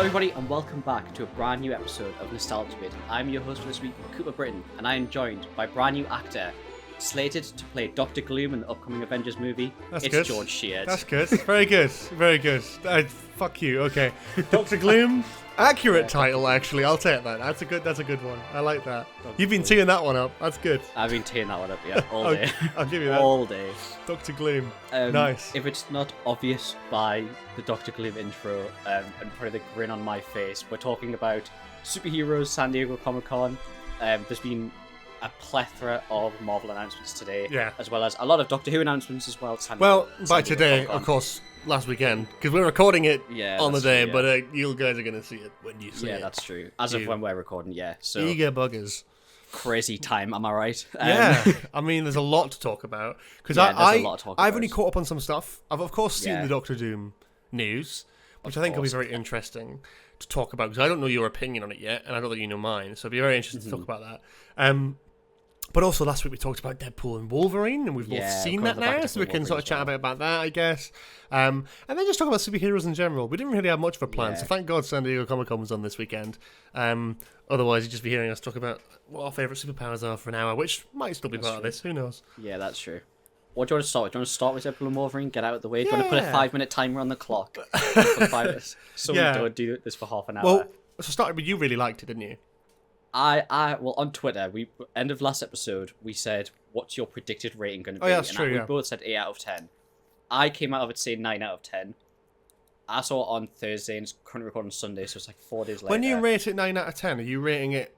Hello everybody and welcome back to a brand new episode of Nostalgia Bit. I'm your host for this week, Cooper Britton, and I am joined by brand new actor, slated to play Dr. Gloom in the upcoming Avengers movie. That's it's good. George Sheard. That's good. Very good. Very good. Fuck you. Okay. Dr. Gloom. Accurate title, actually. I'll take that. That's a good one. I like that. You've been teeing that one up. That's good. I've been teeing that one up, yeah, all day. I'll give you that. All day. Dr. Gloom. Nice. If it's not obvious by the Dr. Gloom intro and probably the grin on my face, we're talking about superheroes, San Diego Comic-Con. There's been a plethora of Marvel announcements today, as well as a lot of Doctor Who announcements as well. By today, of course, last weekend, because we're recording it on the day, true, but you guys are going to see it when you see it. Yeah, that's true. As of when we're recording, So eager buggers. Crazy time, am I right? I mean, there's a lot to talk about, because I've only caught up on some stuff. I've, of course, seen the Doctor Doom news, which I think will be very interesting to talk about, because I don't know your opinion on it yet, and I don't think you know mine, so it'll be very interesting to talk about that. But also last week we talked about Deadpool and Wolverine, and we've both seen that now, so we can sort of chat about that, I guess. And then just talk about superheroes in general. We didn't really have much of a plan, so thank God San Diego Comic-Con was on this weekend. Otherwise, you'd just be hearing us talk about what our favourite superpowers are for an hour, which might still be part of this, who knows. Yeah, that's true. What do you want to start with? Do you want to start with Deadpool and Wolverine, get out of the way? Do you want to put a 5-minute timer on the clock? For 5 minutes? So we don't do this for half an hour. Well, so started with you really liked it, didn't you? Well, on Twitter, end of last episode, we said, what's your predicted rating going to be? That's true, we both said 8 out of 10. I came out of it saying 9 out of 10. I saw it on Thursday, and it's currently recording on Sunday, so it's like 4 days later. When you rate it 9 out of 10, are you rating it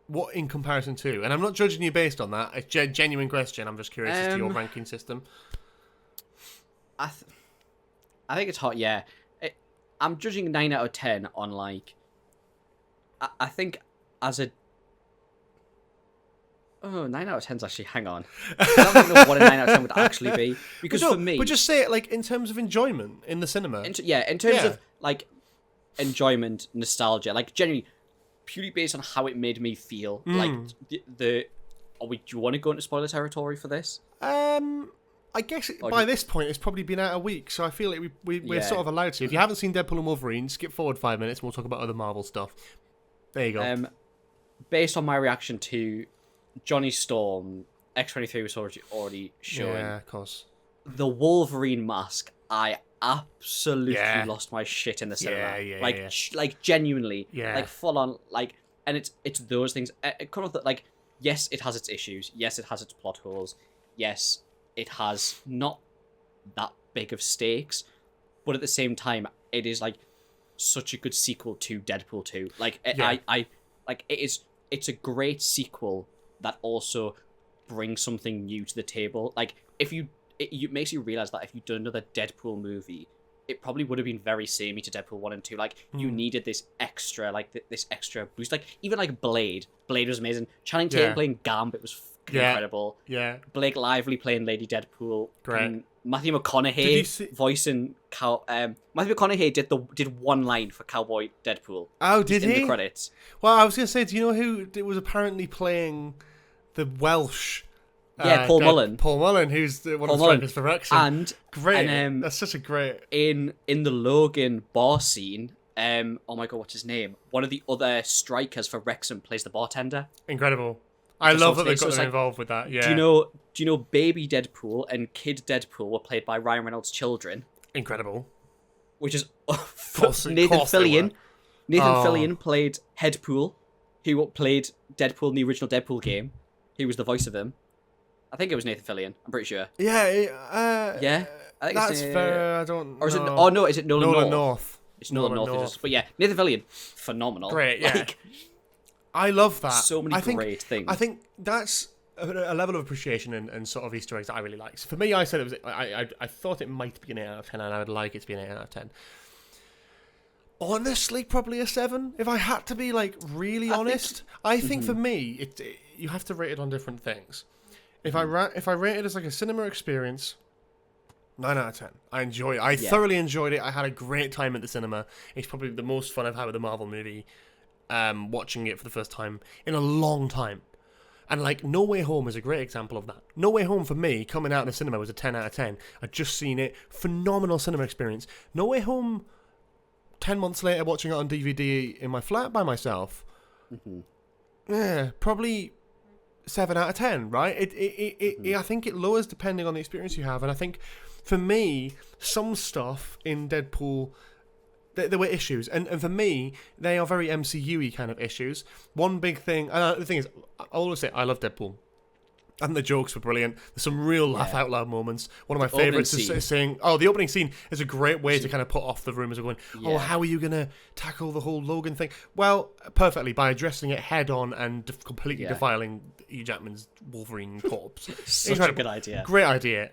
what in comparison to? And I'm not judging you based on that. It's a genuine question. I'm just curious as to your ranking system. I think it's hot, yeah. I'm judging 9 out of 10 on, like... I think as a... Oh, 9 out of 10's actually... Hang on. I don't even know what a 9 out of 10 would actually be. Because for me... But just say it, like, in terms of enjoyment in the cinema. In terms of, like, enjoyment, nostalgia. Like, genuinely, purely based on how it made me feel. Like, do you want to go into spoiler territory for this? I guess by this point it's probably been out a week, so I feel like we're sort of allowed to. If you haven't seen Deadpool and Wolverine, skip forward 5 minutes and we'll talk about other Marvel stuff. There you go. Based on my reaction to Johnny Storm, X-23 was already showing. Yeah, of course. The Wolverine mask, I absolutely lost my shit in the cinema. Like genuinely, like full on, like, and it's those things. It kind of like, yes, it has its issues. Yes, it has its plot holes. Yes, it has not that big of stakes, but at the same time, it is like such a good sequel to Deadpool 2. Like, it's a great sequel that also brings something new to the table. Like, it makes you realize that if you'd done another Deadpool movie, it probably would have been very samey to Deadpool 1 and 2. Like, you needed this extra, this extra boost. Like, even like Blade was amazing. Channing Tatum playing Gambit was incredible. Yeah. Blake Lively playing Lady Deadpool. Great. And Matthew McConaughey voicing Matthew McConaughey did one line for Cowboy Deadpool. Oh, did he? In the credits. Well, I was going to say, do you know who was apparently playing the Welsh? Paul Mullen. Paul Mullen, who's one of the strikers for Wrexham. And great. And, that's such a great... In the Logan bar scene, oh my god, what's his name? One of the other strikers for Wrexham plays the bartender. Incredible. I love that they've got them involved with that. Yeah. Do you know Baby Deadpool and Kid Deadpool were played by Ryan Reynolds' children? Incredible. Which is Nathan Fillion. Nathan Fillion played Headpool, who played Deadpool in the original Deadpool game. He was the voice of him. I think it was Nathan Fillion. I'm pretty sure. Yeah. Yeah. I think that's fair. I don't. Or is it? Oh no, is it Nolan North? It's Nolan North. North. But yeah, Nathan Fillion, phenomenal. Great. Yeah. I love that. So many great things. I think that's a level of appreciation and sort of Easter eggs that I really like. So for me, I said it was. I thought it might be an 8 out of 10, and I would like it to be an 8 out of 10. Honestly, probably a 7. If I had to be like really honest, I think for me, you have to rate it on different things. If I rate it as like a cinema experience, 9 out of 10. I enjoy it. I thoroughly enjoyed it. I had a great time at the cinema. It's probably the most fun I've had with a Marvel movie. Watching it for the first time in a long time. And like No Way Home is a great example of that. No Way Home for me, coming out in the cinema, was a 10 out of 10. I'd just seen it. Phenomenal cinema experience. No Way Home 10 months later watching it on DVD in my flat by myself, yeah, probably 7 out of 10, right? I think it lowers depending on the experience you have. And I think, for me, some stuff in Deadpool, there were issues. And for me, they are very MCU-y kind of issues. One big thing, the thing is, I always say I love Deadpool. I think the jokes were brilliant. There's some real laugh-out-loud moments. One of my favourites is saying... Oh, the opening scene is a great way to kind of put off the rumours of going, how are you going to tackle the whole Logan thing? Well, perfectly, by addressing it head-on and completely defiling Hugh Jackman's Wolverine corpse. Such a good idea. Great idea.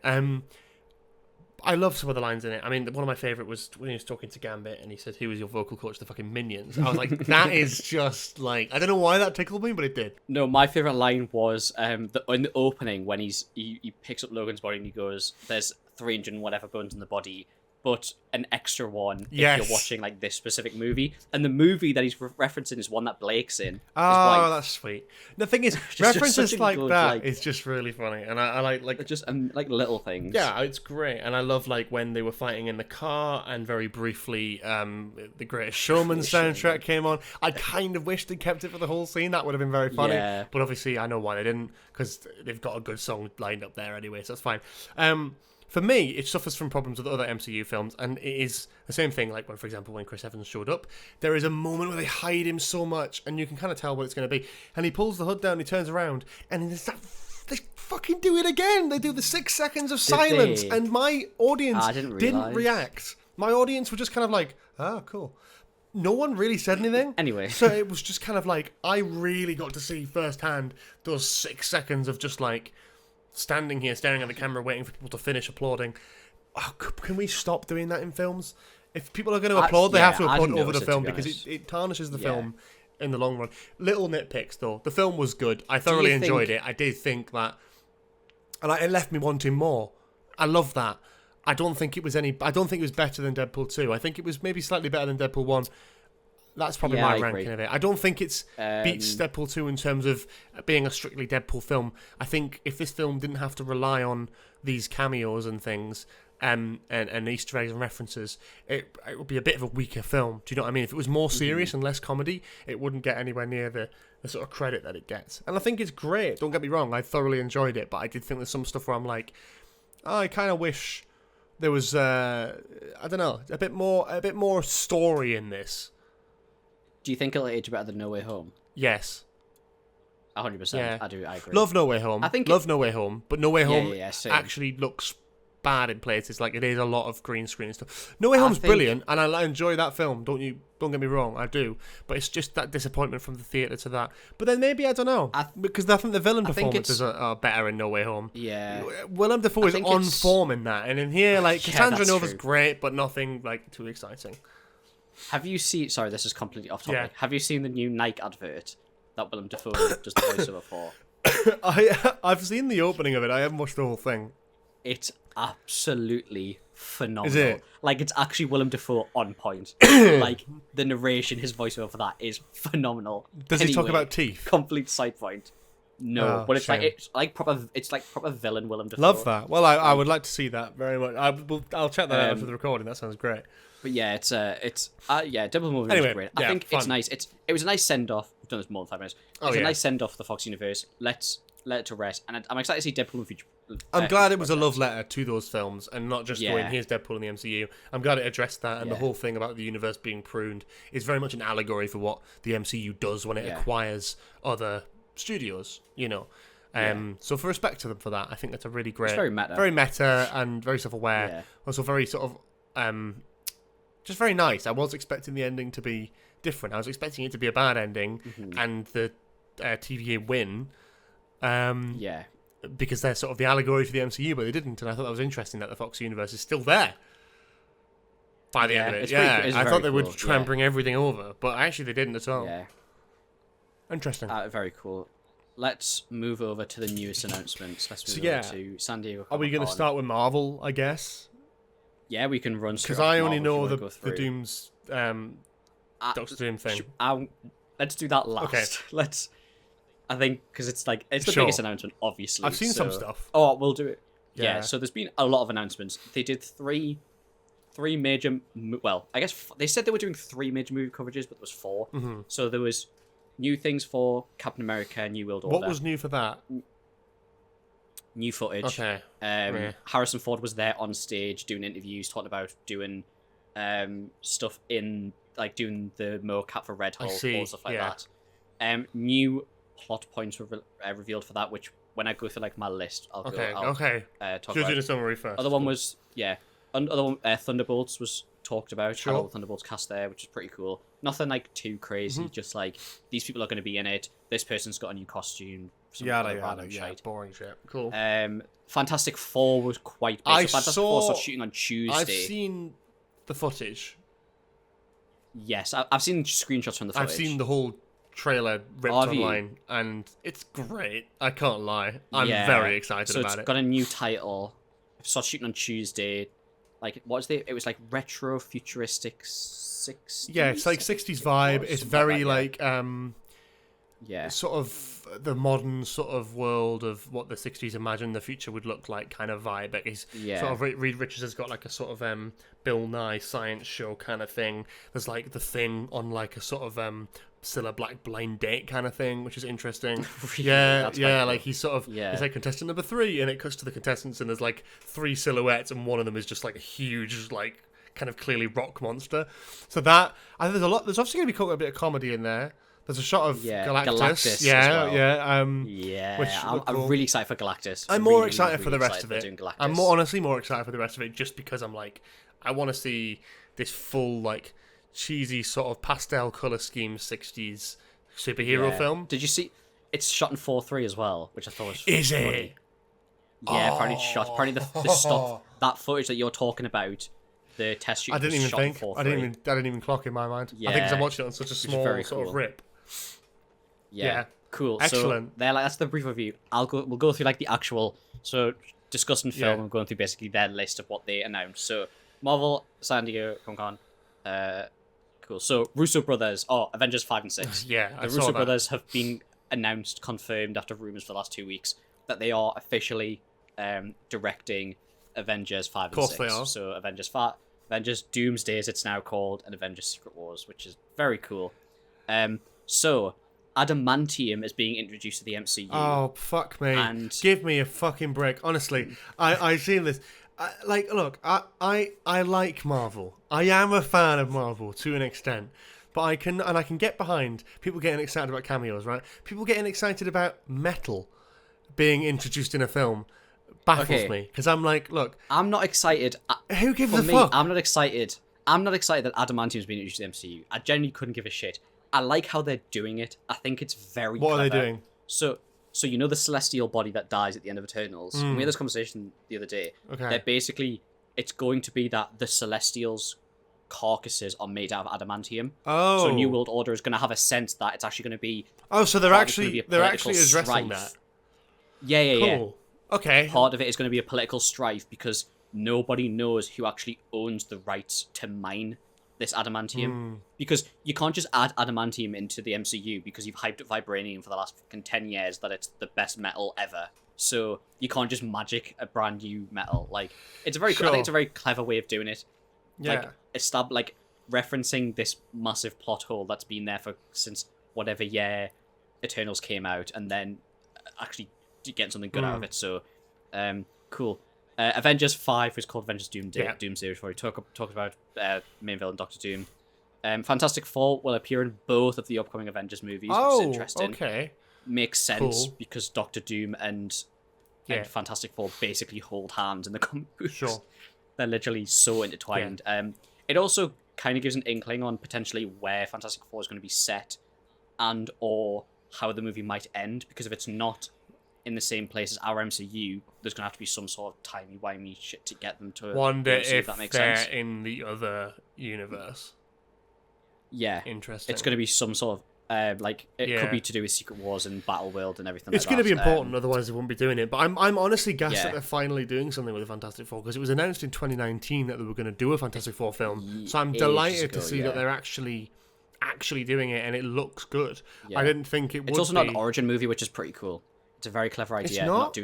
I love some of the lines in it. I mean, one of my favourite was when he was talking to Gambit and he said, "Who was your vocal coach?" The fucking Minions. I was like, that is just like, I don't know why that tickled me, but it did. No, my favourite line was in the opening when he picks up Logan's body and he goes, "There's 300 and whatever bones in the body, but an extra one if you're watching like this specific movie." And the movie that he's referencing is one that Blake's in. Oh, that's sweet. The thing is, references like that is just really funny, and I like just like little things. Yeah, it's great, and I love like when they were fighting in the car, and very briefly, the Greatest Showman soundtrack came on. I kind of wish they kept it for the whole scene. That would have been very funny. Yeah. But obviously, I know why they didn't, because they've got a good song lined up there anyway, so that's fine. For me, it suffers from problems with other MCU films, and it is the same thing, like when, for example, when Chris Evans showed up, there is a moment where they hide him so much, and you can kind of tell what it's going to be, and he pulls the hood down, he turns around, and they fucking do it again! They do the 6 seconds of silence, and my audience didn't react. My audience were just kind of like, oh, cool. No one really said anything. Anyway. So it was just kind of like, I really got to see firsthand those 6 seconds of just like, standing here, staring at the camera, waiting for people to finish applauding. Oh, can we stop doing that in films? If people are going to applaud, they have to applaud over the film because it tarnishes the film in the long run. Little nitpicks, though. The film was good. I thoroughly enjoyed it. I did think that... And it left me wanting more. I love that. I don't think it was better than Deadpool 2. I think it was maybe slightly better than Deadpool 1. That's probably my ranking of it. I don't think it's beats Deadpool 2 in terms of being a strictly Deadpool film. I think if this film didn't have to rely on these cameos and things and Easter eggs and references, it would be a bit of a weaker film. Do you know what I mean? If it was more serious and less comedy, it wouldn't get anywhere near the sort of credit that it gets. And I think it's great. Don't get me wrong. I thoroughly enjoyed it, but I did think there's some stuff where I'm like, oh, I kind of wish there was I don't know, a bit more story in this. Do you think it'll age better than No Way Home? Yes. 100%. Yeah. I agree. Love No Way Home. No Way Home, but No Way Home actually looks bad in places. Like, it is a lot of green screen and stuff. No Way Home's brilliant, and I enjoy that film. Don't get me wrong, I do. But it's just that disappointment from the theatre to that. But then maybe, I don't know, because I think the villain performances are better in No Way Home. Yeah. Willem Dafoe is on form in that, and in here, like, Cassandra Nova's great, but nothing like too exciting. Have you seen... Sorry, this is completely off topic. Yeah. Have you seen the new Nike advert that Willem Dafoe does the voiceover for? I've seen the opening of it. I haven't watched the whole thing. It's absolutely phenomenal. Is it? Like, it's actually Willem Dafoe on point. Like, the narration, his voiceover for that is phenomenal. Does he talk about teeth? Complete side point. No, but it's like proper villain Willem Dafoe. Love that. Well, I would like to see that very much. I'll check that out after the recording. That sounds great. But yeah, Deadpool movie was great. I think it's nice. It was a nice send off. We've done this more than 5 minutes. It's a nice send off for the Fox universe. Let's let it to rest. And I'm excited to see Deadpool in the future. I'm glad it was a love letter to those films and not just going, here's Deadpool in the MCU. I'm glad it addressed that, and the whole thing about the universe being pruned is very much an allegory for what the MCU does when it acquires other studios, you know. So for respect to them for that, I think that's a really great... It's very meta. And very self-aware. Yeah. Also very sort of... just very nice. I was expecting the ending to be different. I was expecting it to be a bad ending and the TVA win. Because they're sort of the allegory for the MCU, but they didn't. And I thought that was interesting that the Fox universe is still there by the end of it. I thought they would try and bring everything over, but actually they didn't at all. Yeah. Interesting. Very cool. Let's move over to the newest announcements. Let's move over to San Diego Comic-Con. Are we going to start with Marvel, I guess? Yeah, we can run straight. Because I only know the Doom's Doctor Doom thing. Let's do that last. Okay. I think because it's the biggest announcement, obviously. I've seen some stuff. Oh, we'll do it. Yeah. So there's been a lot of announcements. They did 3 three major. Well, I guess they said they were doing three major movie coverages, but there was 4. Mm-hmm. So there was new things for Captain America, New World Order. What was new for that? New footage. Okay. Harrison Ford was there on stage doing interviews, talking about doing stuff in like doing the mocap for Red Hulk or stuff like that. New plot points were revealed for that, which when I go through like my list, I'll talk So you're doing a summary first. Other one was Other one, Thunderbolts was talked about. Sure. Had all the Thunderbolts cast there, which is pretty cool. Nothing like too crazy. Just like these people are going to be in it. This person's got a new costume. Yeah, boring shit. Cool. Fantastic Four was quite big. So Fantastic Four started shooting on Tuesday. I've seen the footage. Yes, I've seen screenshots from the footage. I've seen the whole trailer ripped online, and it's great. I can't lie. I'm very excited about it. So it's got a new title. Started shooting on Tuesday. Like, it was like retro futuristic 60s. Yeah, it's like 60s vibe. It's very like sort of the modern sort of world of what the 60s imagined the future would look like kind of vibe. Like he's sort of Reed Richards has got like a sort of Bill Nye science show kind of thing. There's like the Thing on like a sort of still a black blind date kind of thing, which is interesting. Really? Like he's sort of he's like contestant number 3, and it cuts to the contestants, and there's like 3 silhouettes, and one of them is just like a huge like kind of clearly rock monster. So that I think there's obviously going to be quite a bit of comedy in there. There's a shot of Galactus. I'm really excited for Galactus. I'm more excited for the rest of it. I'm honestly more excited for the rest of it, just because I'm like, I want to see this full like cheesy sort of pastel color scheme 60s superhero film. Did you see? It's shot in 4:3 as well, which I thought was funny. It? Yeah, apparently it's shot. Apparently the stuff, that footage that you're talking about, the test shoot. I didn't even think. I didn't even clock in my mind. I think because I'm watching it on such a small sort of rip. Yeah. Cool. Excellent. So that's the brief review. We'll go through like the actual discussing film and going through basically their list of what they announced. So Marvel, San Diego Comic-Con. Cool. So Russo brothers. Avengers 5 and 6. The Russo brothers have been announced, confirmed after rumors for the last 2 weeks that they are officially directing Avengers 5 and 6. Of course they are. So Avengers Doomsday, as it's now called, and Avengers Secret Wars, which is very cool. So adamantium is being introduced to the MCU. Oh, fuck me. And give me a fucking break. Honestly, I've seen this. I like Marvel. I am a fan of Marvel to an extent. But I can get behind people getting excited about cameos, right? People getting excited about metal being introduced in a film baffles me. Because I'm like, look. I'm not excited. Who gives a fuck? I'm not excited. I'm not excited that adamantium is being introduced to the MCU. I genuinely couldn't give a shit. I like how they're doing it. I think it's very clever. What are they doing? So you know the celestial body that dies at the end of Eternals? We had this conversation the other day. Okay. They're basically, it's going to be that the celestials' carcasses are made out of adamantium. Oh. So New World Order is going to have a sense that it's actually going to be... Oh, so they're actually addressing that? Yeah. Cool. Okay. Part of it is going to be a political strife because nobody knows who actually owns the rights to mine this adamantium. Because you can't just add adamantium into the MCU because you've hyped up vibranium for the last 10 years that it's the best metal ever. So you can't just magic a brand new metal. Like, it's a very I think it's a very clever way of doing it. Yeah. Like referencing this massive plot hole that's been there since whatever year Eternals came out, and then actually getting something good out of it. So, cool. Avengers 5 is called Avengers Doomsday, which we talked about main villain Doctor Doom. Fantastic Four will appear in both of the upcoming Avengers movies, which is interesting. Okay. Makes sense because Doctor Doom and Fantastic Four basically hold hands in the comic books. Sure. They're literally so intertwined. Yeah. It also kind of gives an inkling on potentially where Fantastic Four is going to be set and or how the movie might end, because if it's not in the same place as our MCU, there's going to have to be some sort of timey-wimey shit to get them to wonder if that makes they're sense. In the other universe. Yeah. Interesting. It's going to be some sort of it could be to do with Secret Wars and Battle World and everything. It's going to be important, otherwise they wouldn't be doing it. But I'm honestly gassed that they're finally doing something with the Fantastic Four, because it was announced in 2019 that they were going to do a Fantastic Four film. So I'm delighted to see that they're actually doing it, and it looks good. Yeah. I didn't think it would. It's also not an origin movie, which is pretty cool. It's a very clever idea. It's not?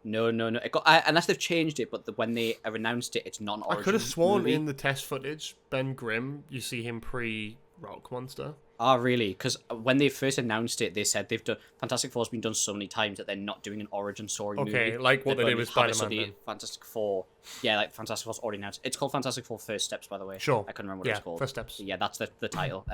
No. Unless they've changed it, but when they announced it, it's not an origin. I could have sworn movie. in the test footage, Ben Grimm, you see him pre-Rock Monster. Oh, really? Because when they first announced it, they said they've done Fantastic Four's been done so many times that they're not doing an origin story movie. Okay, like what they did with Spider-Man. Fantastic Four. Yeah, like Fantastic Four's already announced. It's called Fantastic Four First Steps, by the way. Sure. I couldn't remember what it's called. First Steps. Yeah, that's the title.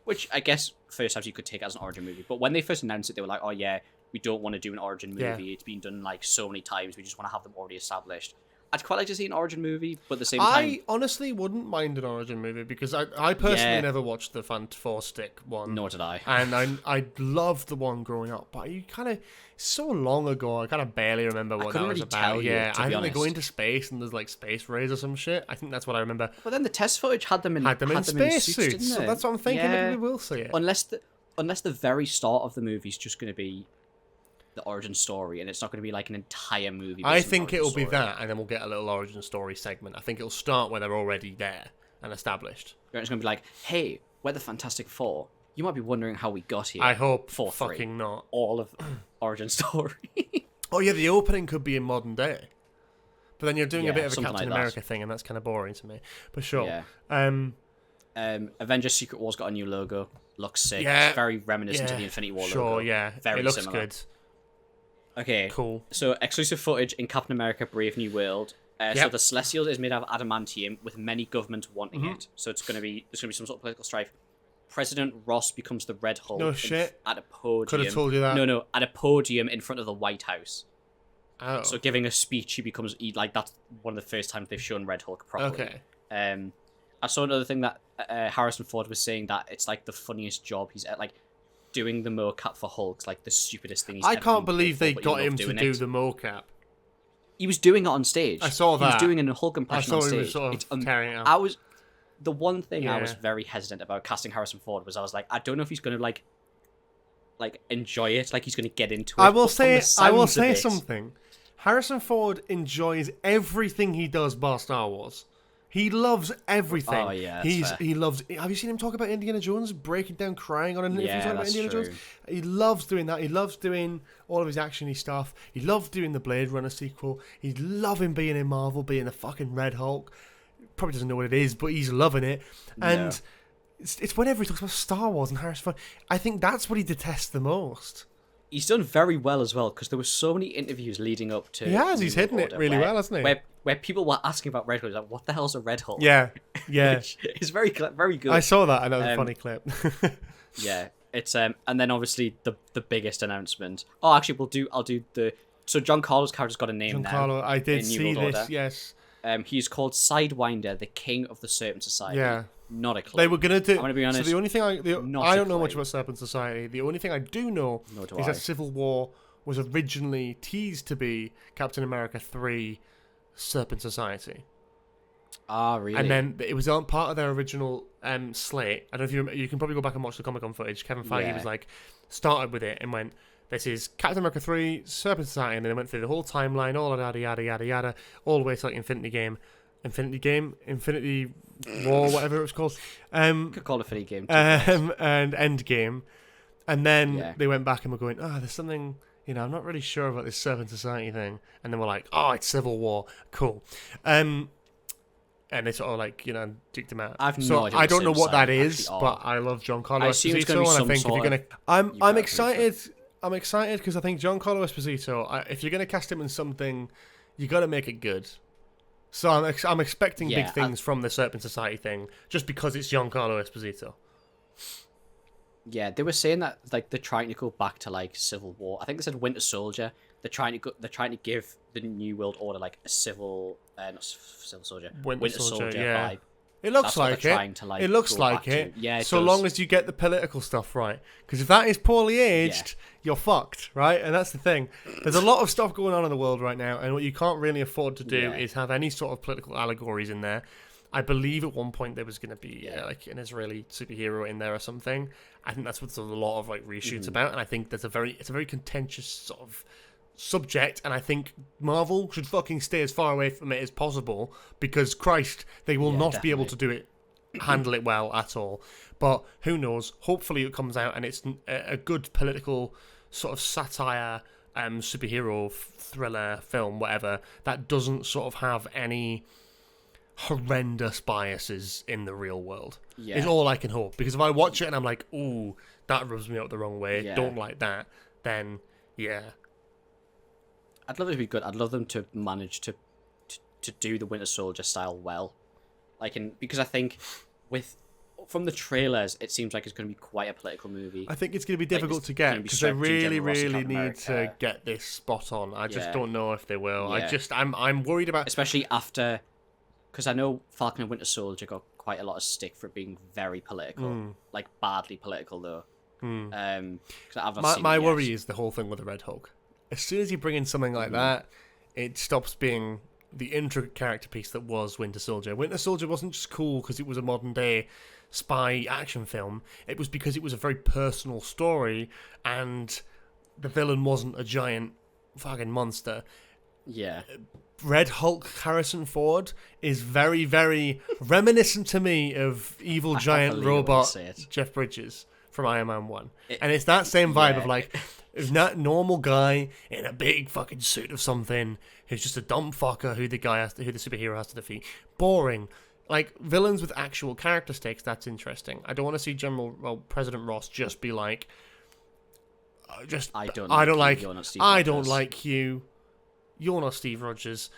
Which I guess First Steps you could take as an origin movie. But when they first announced it, they were like, oh yeah, we don't want to do an origin movie. Yeah. It's been done like so many times. We just want to have them already established. I'd quite like to see an origin movie, but at the same time... I honestly wouldn't mind an origin movie, because I personally never watched the Fant Four Stick one. Nor did I. And I loved the one growing up, but you kind of... So long ago, I kind of barely remember what that was about. I think they go into space and there's like space rays or some shit. I think that's what I remember. But then the test footage had them in space suits, so that's what I'm thinking. Maybe we will see it. Unless the very start of the movie is just going to be the origin story, and it's not going to be like an entire movie. I think it'll be that, and then we'll get a little origin story segment. I think it'll start where they're already there and established. It's going to be like, hey, we're the Fantastic Four. You might be wondering how we got here. I hope fucking not. All of origin story. Oh yeah, the opening could be in modern day, but then you're doing a bit of a Captain America thing, and that's kind of boring to me. But sure. Yeah. Avengers Secret War's got a new logo. Looks sick. It's very reminiscent to the Infinity War logo. Sure, yeah. Very it looks similar. Good. Okay. Cool. So exclusive footage in Captain America: Brave New World. So the Celestials is made out of adamantium, with many governments wanting it. So there's going to be some sort of political strife. President Ross becomes the Red Hulk. No shit. At a podium. Could have told you that. No, at a podium in front of the White House. Oh. So giving a speech, he becomes like that's one of the first times they've shown Red Hulk properly. Okay. I saw another thing that Harrison Ford was saying, that it's like the funniest job he's at, like doing the mocap for Hulk's like the stupidest thing he's ever can't believe they got him to do the mocap. He was doing it on stage. I saw that. He was doing a Hulk impression on stage. He was sort of carrying it out. The one thing I was very hesitant about casting Harrison Ford was I was like, I don't know if he's going to like enjoy it, like he's going to get into it. I will say something. Harrison Ford enjoys everything he does bar Star Wars. He loves everything. Oh yeah, he loves. Have you seen him talk about Indiana Jones, breaking down, crying on an interview talking about Indiana Jones? He loves doing that. He loves doing all of his actiony stuff. He loved doing the Blade Runner sequel. He's loving being in Marvel, being the fucking Red Hulk. Probably doesn't know what it is, but he's loving it. And it's whenever he talks about Star Wars and Harrison Ford, I think that's what he detests the most. He's done very well as well, because there were so many interviews leading up to. He has. He's hidden it really well, hasn't he? Where people were asking about Red Hulk, like, what the hell's a Red Hulk? Yeah. It's very good. I saw that, and that was a funny clip. Yeah, it's and then obviously the biggest announcement. Oh, actually, I'll do the. So John Carlo's character's got a name now. Giancarlo, I did see this. Order. Yes. He's called Sidewinder, the King of the Serpent Society. Yeah. Not a clue. They were gonna do. I'm gonna be honest. So the only thing I don't know much about Serpent Society. The only thing I do know is that Civil War was originally teased to be Captain America 3 Serpent Society. Ah, really? And then it was on part of their original slate. I don't know if you remember, you can probably go back and watch the Comic-Con footage. Kevin Feige was like, started with it and went, this is Captain America 3 Serpent Society, and then they went through the whole timeline, all yada yada yada yada, all the way to like Infinity War, whatever it was called. Could call it Infinity Game. And Endgame. And then they went back and were going, there's something, I'm not really sure about this Serpent Society thing. And then we're like, it's Civil War. Cool. And they sort of like, duked him out. I don't know what that is, but I love Giancarlo Esposito, and I think if you're gonna, I'm excited. I'm excited because I think Giancarlo Esposito, if you're gonna cast him in something, you got to make it good. So I'm expecting big things from the Serpent Society thing, just because it's Giancarlo Esposito. Yeah, they were saying that like they're trying to go back to like Civil War. I think they said Winter Soldier. They're trying to give the New World Order like a not Civil Soldier, Winter Soldier vibe. It looks like it. It looks like it. Yeah. So long as you get the political stuff right, because if that is poorly aged, you're fucked, right? And that's the thing. There's a lot of stuff going on in the world right now, and what you can't really afford to do is have any sort of political allegories in there. I believe at one point there was going to be like an Israeli superhero in there or something. I think that's what there's a lot of like reshoots about, and I think it's a very contentious sort of subject, and I think Marvel should fucking stay as far away from it as possible, because Christ, they will not be able to handle it well at all. But who knows? Hopefully it comes out and it's a good political sort of satire superhero thriller film, whatever, that doesn't sort of have any horrendous biases in the real world. Is all I can hope. Because if I watch it and I'm like, ooh, that rubs me up the wrong way, don't like that, then I'd love it to be good. I'd love them to manage to do the Winter Soldier style well, because I think from the trailers it seems like it's going to be quite a political movie. I think it's going to be difficult to get because they really need to get this spot on. I just don't know if they will. I'm worried about, especially after, because I know Falcon and Winter Soldier got quite a lot of stick for it being very political, like badly political though. My worry is the whole thing with the Red Hulk. As soon as you bring in something like that, it stops being the intricate character piece that was Winter Soldier. Winter Soldier wasn't just cool because it was a modern day spy action film. It was because it was a very personal story and the villain wasn't a giant fucking monster. Yeah. Red Hulk Harrison Ford is very, very reminiscent to me of evil giant robot Jeff Bridges from Iron Man 1. And it's that same vibe of like, it's not normal guy in a big fucking suit of something who's just a dumb fucker who the superhero has to defeat. Boring. Like, villains with actual character stakes, that's interesting. I don't want to see President Ross just be like, I don't like you. You're not Steve Rogers.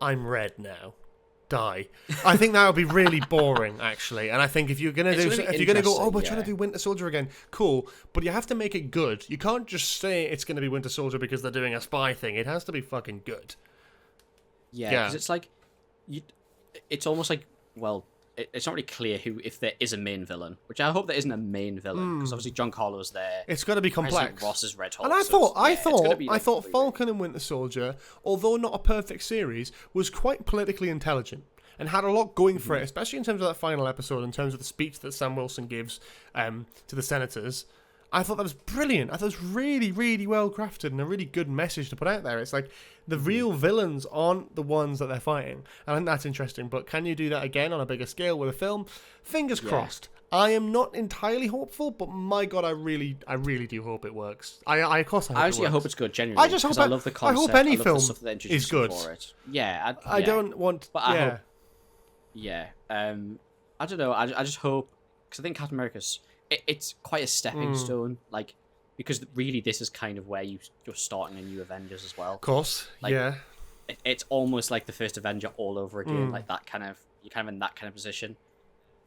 I'm red now. Die. I think that would be really boring, actually. And I think if you're gonna go, we're trying to do Winter Soldier again, cool. But you have to make it good. You can't just say it's gonna be Winter Soldier because they're doing a spy thing. It has to be fucking good. Yeah, because it's like, it's almost like, well, it's not really clear if there is a main villain, which I hope there isn't a main villain because obviously John Carlo's there. It's got to be complex. President Ross is Red Hulk. And I thought Falcon and Winter Soldier, although not a perfect series, was quite politically intelligent and had a lot going for it, especially in terms of that final episode, in terms of the speech that Sam Wilson gives to the senators. I thought that was brilliant. I thought it was really, really well crafted and a really good message to put out there. It's like the real villains aren't the ones that they're fighting. And I think that's interesting. But can you do that again on a bigger scale with a film? Fingers crossed. I am not entirely hopeful, but my God, I really do hope it works. I hope I hope it's good, genuinely. I just hope I love the concept. I hope any film is good. For it. Yeah. I don't want... But I hope... Yeah. I don't know. I just hope... Because I think Captain America's... It's quite a stepping stone, like, because really this is kind of where you're starting a new Avengers as well. Of course, like, it's almost like the first Avenger all over again, like that kind of, you're kind of in that kind of position.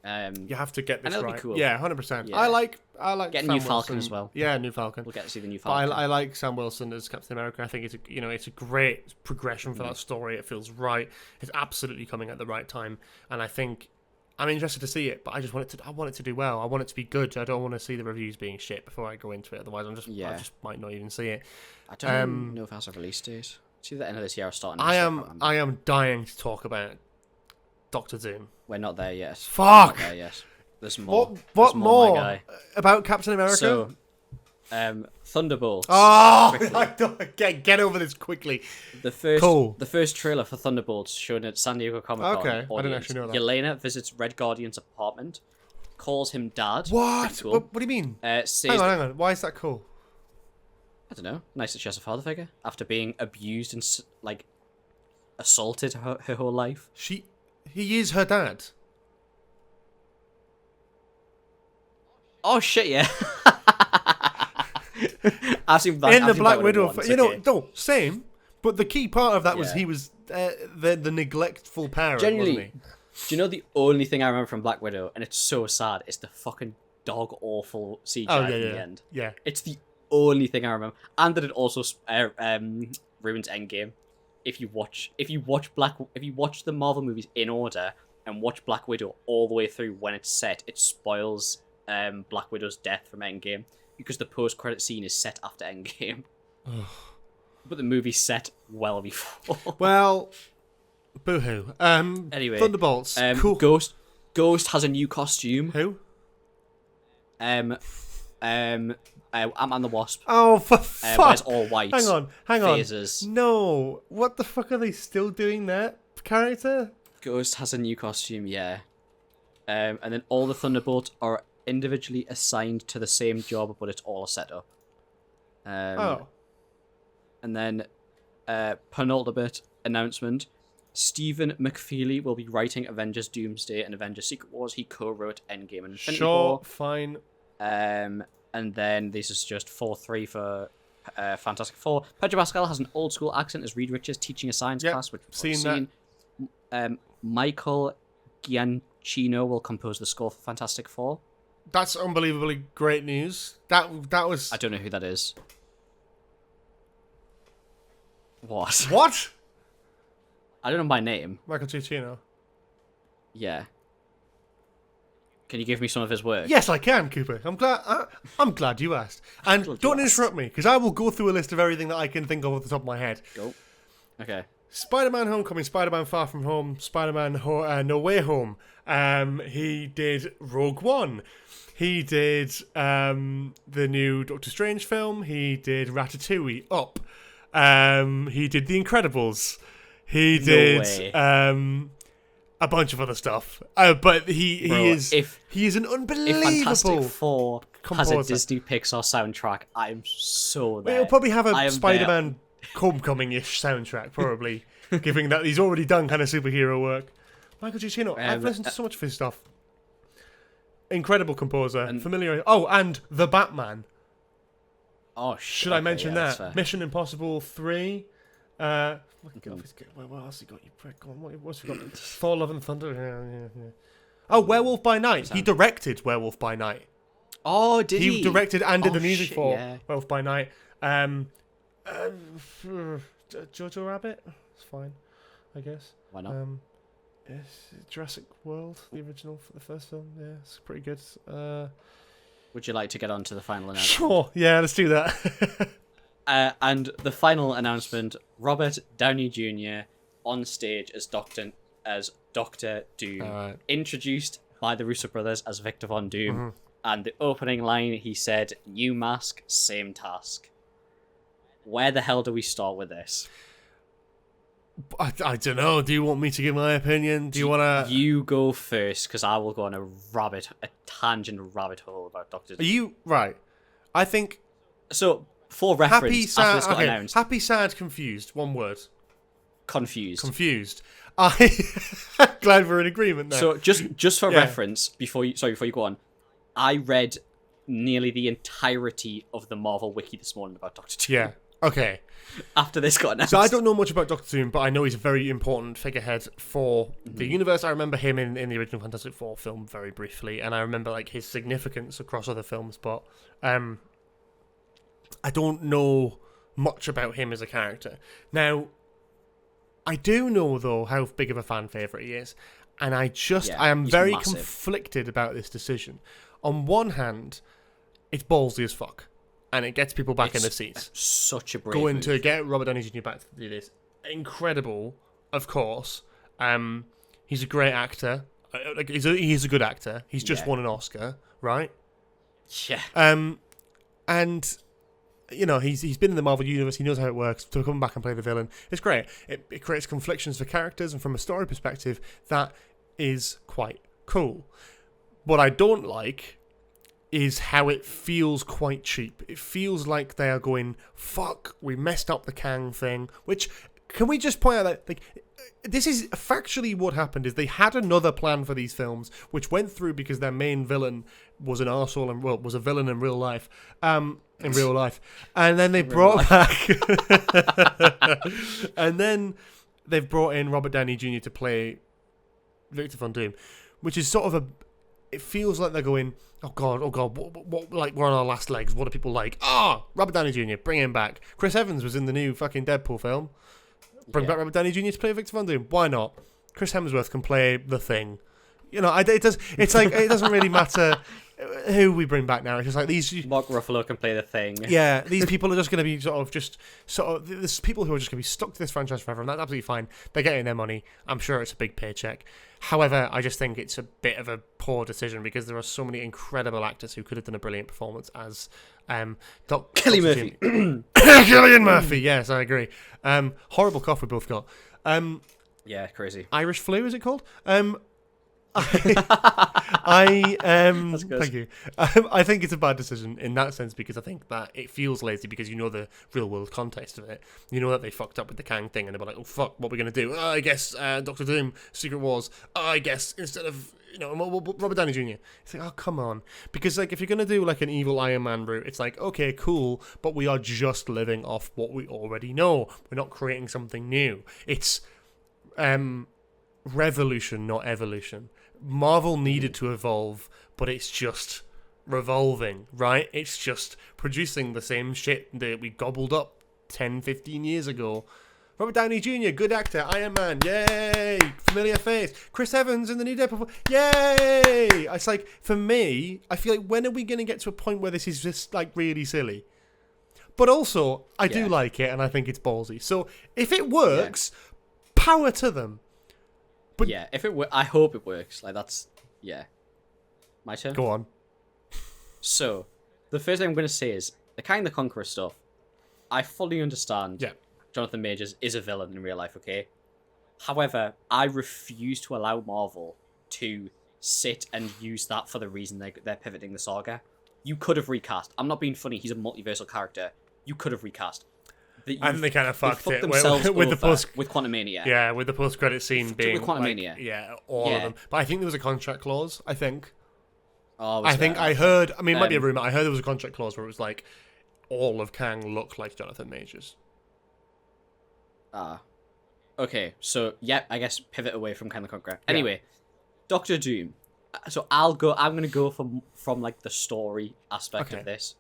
You have to get this right. Be cool. Yeah, 100%. Yeah. I like getting Sam new Falcon Wilson as well. Yeah, new Falcon. We'll get to see the new Falcon. But I like Sam Wilson as Captain America. I think it's a great progression for that story. It feels right. It's absolutely coming at the right time, and I think. I'm interested to see it, but I want it to do well. I want it to be good. I don't want to see the reviews being shit before I go into it. Otherwise, I just might not even see it. I don't know if it has a release date. It's either the end of this year or starting next year. I am dying to talk about Doctor Doom. We're not there yet. Fuck! We're not there yet. There's more. What more? My guy. About Captain America? So, Thunderbolts. Oh, get over this quickly. The first trailer for Thunderbolts shown at San Diego Comic-Con. Okay, audience. I didn't actually know that. Yelena visits Red Guardian's apartment, calls him Dad. What? Cool. What do you mean? Hang on. Why is that cool? I don't know. Nice that she has a father figure after being abused and like assaulted her whole life. He is her dad. Oh shit! Yeah. I've seen in the Black Widow. No, same. But the key part of that was he was the neglectful parent. Genuinely, wasn't he? Do you know the only thing I remember from Black Widow, and it's so sad, is the fucking dog awful CGI in the end. Yeah, it's the only thing I remember, and that it also ruins Endgame. If you watch the Marvel movies in order and watch Black Widow all the way through when it's set, it spoils Black Widow's death from Endgame. Because the post-credit scene is set after Endgame. But the movie's set well before. Well, boo-hoo. Anyway. Thunderbolts. Cool. Ghost has a new costume. Who? Ant-Man the Wasp. Oh, for fuck. Wears all white. Hang on. Phasers. No. What the fuck are they still doing that character? Ghost has a new costume, yeah. And then all the Thunderbolts are individually assigned to the same job, but it's all set up. And then penultimate announcement. Stephen McFeely will be writing Avengers Doomsday and Avengers Secret Wars. He co-wrote Endgame and Infinity War. Fine. And then this is just 4-3 for Fantastic Four. Pedro Pascal has an old school accent as Reed Richards teaching a science class, which we've seen. Michael Giacchino will compose the score for Fantastic Four. That's unbelievably great news. That was... I don't know who that is. What? What? I don't know my name. Michael Giacchino. Yeah. Can you give me some of his work? Yes, I can, Cooper. I'm glad you asked. And don't interrupt me, because I will go through a list of everything that I can think of off the top of my head. Go. Okay. Spider-Man Homecoming, Spider-Man Far From Home, Spider-Man No Way Home. He did Rogue One. He did the new Doctor Strange film. He did Ratatouille, Up. He did The Incredibles. He did a bunch of other stuff. But he is an unbelievable if Fantastic Four composer. has a Disney Pixar soundtrack, I'm so there. He'll probably have a Spider-Man Homecoming-ish soundtrack, probably, given that he's already done kind of superhero work. Michael Giacchino, I've listened to so much of his stuff. Incredible composer, familiar. Oh, and The Batman. Oh, shit. Should I mention that? Mission Impossible 3. What else he got? You prick. Go on, what's he got? Thor: Love and Thunder. Yeah. Oh, Werewolf by Night. He directed Werewolf by Night. Oh, did he? He directed and did the music for Werewolf by Night. Jojo Rabbit. It's fine, I guess. Why not? Jurassic World, the original for the first film. Yeah, it's pretty good. Would you like to get on to the final announcement? Sure. Yeah, let's do that. And the final announcement: Robert Downey Jr. on stage as Doctor Doom, introduced by the Russo brothers as Victor Von Doom. Mm-hmm. And the opening line, he said, "New mask, same task." Where the hell do we start with this? I don't know. Do you want me to give my opinion? Do you want to... You go first, because I will go on a tangent rabbit hole about Doctor Doom. Are you... Right. I think... So, for reference, after this got announced... Happy, sad, confused. One word. Confused. I'm glad we're in agreement there. So, just for reference, before you go on, I read nearly the entirety of the Marvel wiki this morning about Doctor Doom. Yeah. Okay. After this got announced. So I don't know much about Doctor Doom, but I know he's a very important figurehead for the universe. I remember him in the original Fantastic Four film very briefly, and I remember like his significance across other films, but I don't know much about him as a character. Now, I do know, though, how big of a fan favourite he is, and I am very conflicted about this decision. On one hand, it's ballsy as fuck. And it gets people back in the seats. Such a brave Going move. to get Robert Downey Jr. back to do this. Incredible, of course. He's a great actor. He's a good actor. He's just won an Oscar, right? Yeah. And you know, he's been in the Marvel universe. He knows how it works. To come back and play the villain, it's great. It creates conflictions for characters, and from a story perspective, that is quite cool. What I don't like is how it feels quite cheap. It feels like they are going, fuck, we messed up the Kang thing, which, can we just point out that, like, this is factually what happened, is they had another plan for these films, which went through because their main villain was an arsehole and, well, was a villain in real life. And then they brought back... and then they've brought in Robert Downey Jr. to play Victor Von Doom, which is sort of it feels like they're going, oh god, what, like, we're on our last legs. What do people like? Robert Downey Jr., bring him back. Chris Evans was in the new fucking Deadpool film. Bring back Robert Downey Jr. to play Victor Von Doom. Why not? Chris Hemsworth can play the Thing. You know, it doesn't really matter who we bring back now. It's just like these... Mark Ruffalo can play the Thing. Yeah, these people are just going to be there's people who are just going to be stuck to this franchise forever, and that's absolutely fine. They're getting their money. I'm sure it's a big paycheck. However, I just think it's a bit of a poor decision because there are so many incredible actors who could have done a brilliant performance as Cillian Murphy. Cillian Murphy, yes, I agree. Horrible cough we both got. Yeah, crazy. Irish flu, is it called? Thank you. I think it's a bad decision in that sense because I think that it feels lazy because you know the real world context of it. You know that they fucked up with the Kang thing and they were like, oh fuck, what are we gonna do? Oh, I guess Doctor Doom, Secret Wars. Oh, I guess instead of Robert Downey Jr. It's like, oh come on, because like if you're gonna do like an evil Iron Man route, it's like okay, cool, but we are just living off what we already know. We're not creating something new. It's revolution, not evolution. Marvel needed to evolve, but it's just revolving, right? It's just producing the same shit that we gobbled up 10, 15 years ago. Robert Downey Jr., good actor, Iron Man, yay! Familiar face. Chris Evans in the new Deadpool, yay! It's like, for me, I feel like when are we going to get to a point where this is just like really silly? But also, I do like it and I think it's ballsy. So if it works, power to them. But yeah, if it I hope it works. Like that's my turn. Go on. So, the first thing I'm going to say is the Kang the Conqueror stuff. I fully understand. Yeah. Jonathan Majors is a villain in real life. Okay. However, I refuse to allow Marvel to sit and use that for the reason they're pivoting the saga. You could have recast. I'm not being funny. He's a multiversal character. You could have recast. I think they kind of fucked it with Quantumania. Yeah, with the post-credit scene being with Quantumania. All of them. But I think there was a contract clause. I think. Oh, I heard. I mean, it might be a rumor. I heard there was a contract clause where it was like all of Kang looked like Jonathan Majors. Okay. So I guess pivot away from Kang the Conqueror. Anyway, Doctor Doom. So I'm going to go from like the story aspect of this.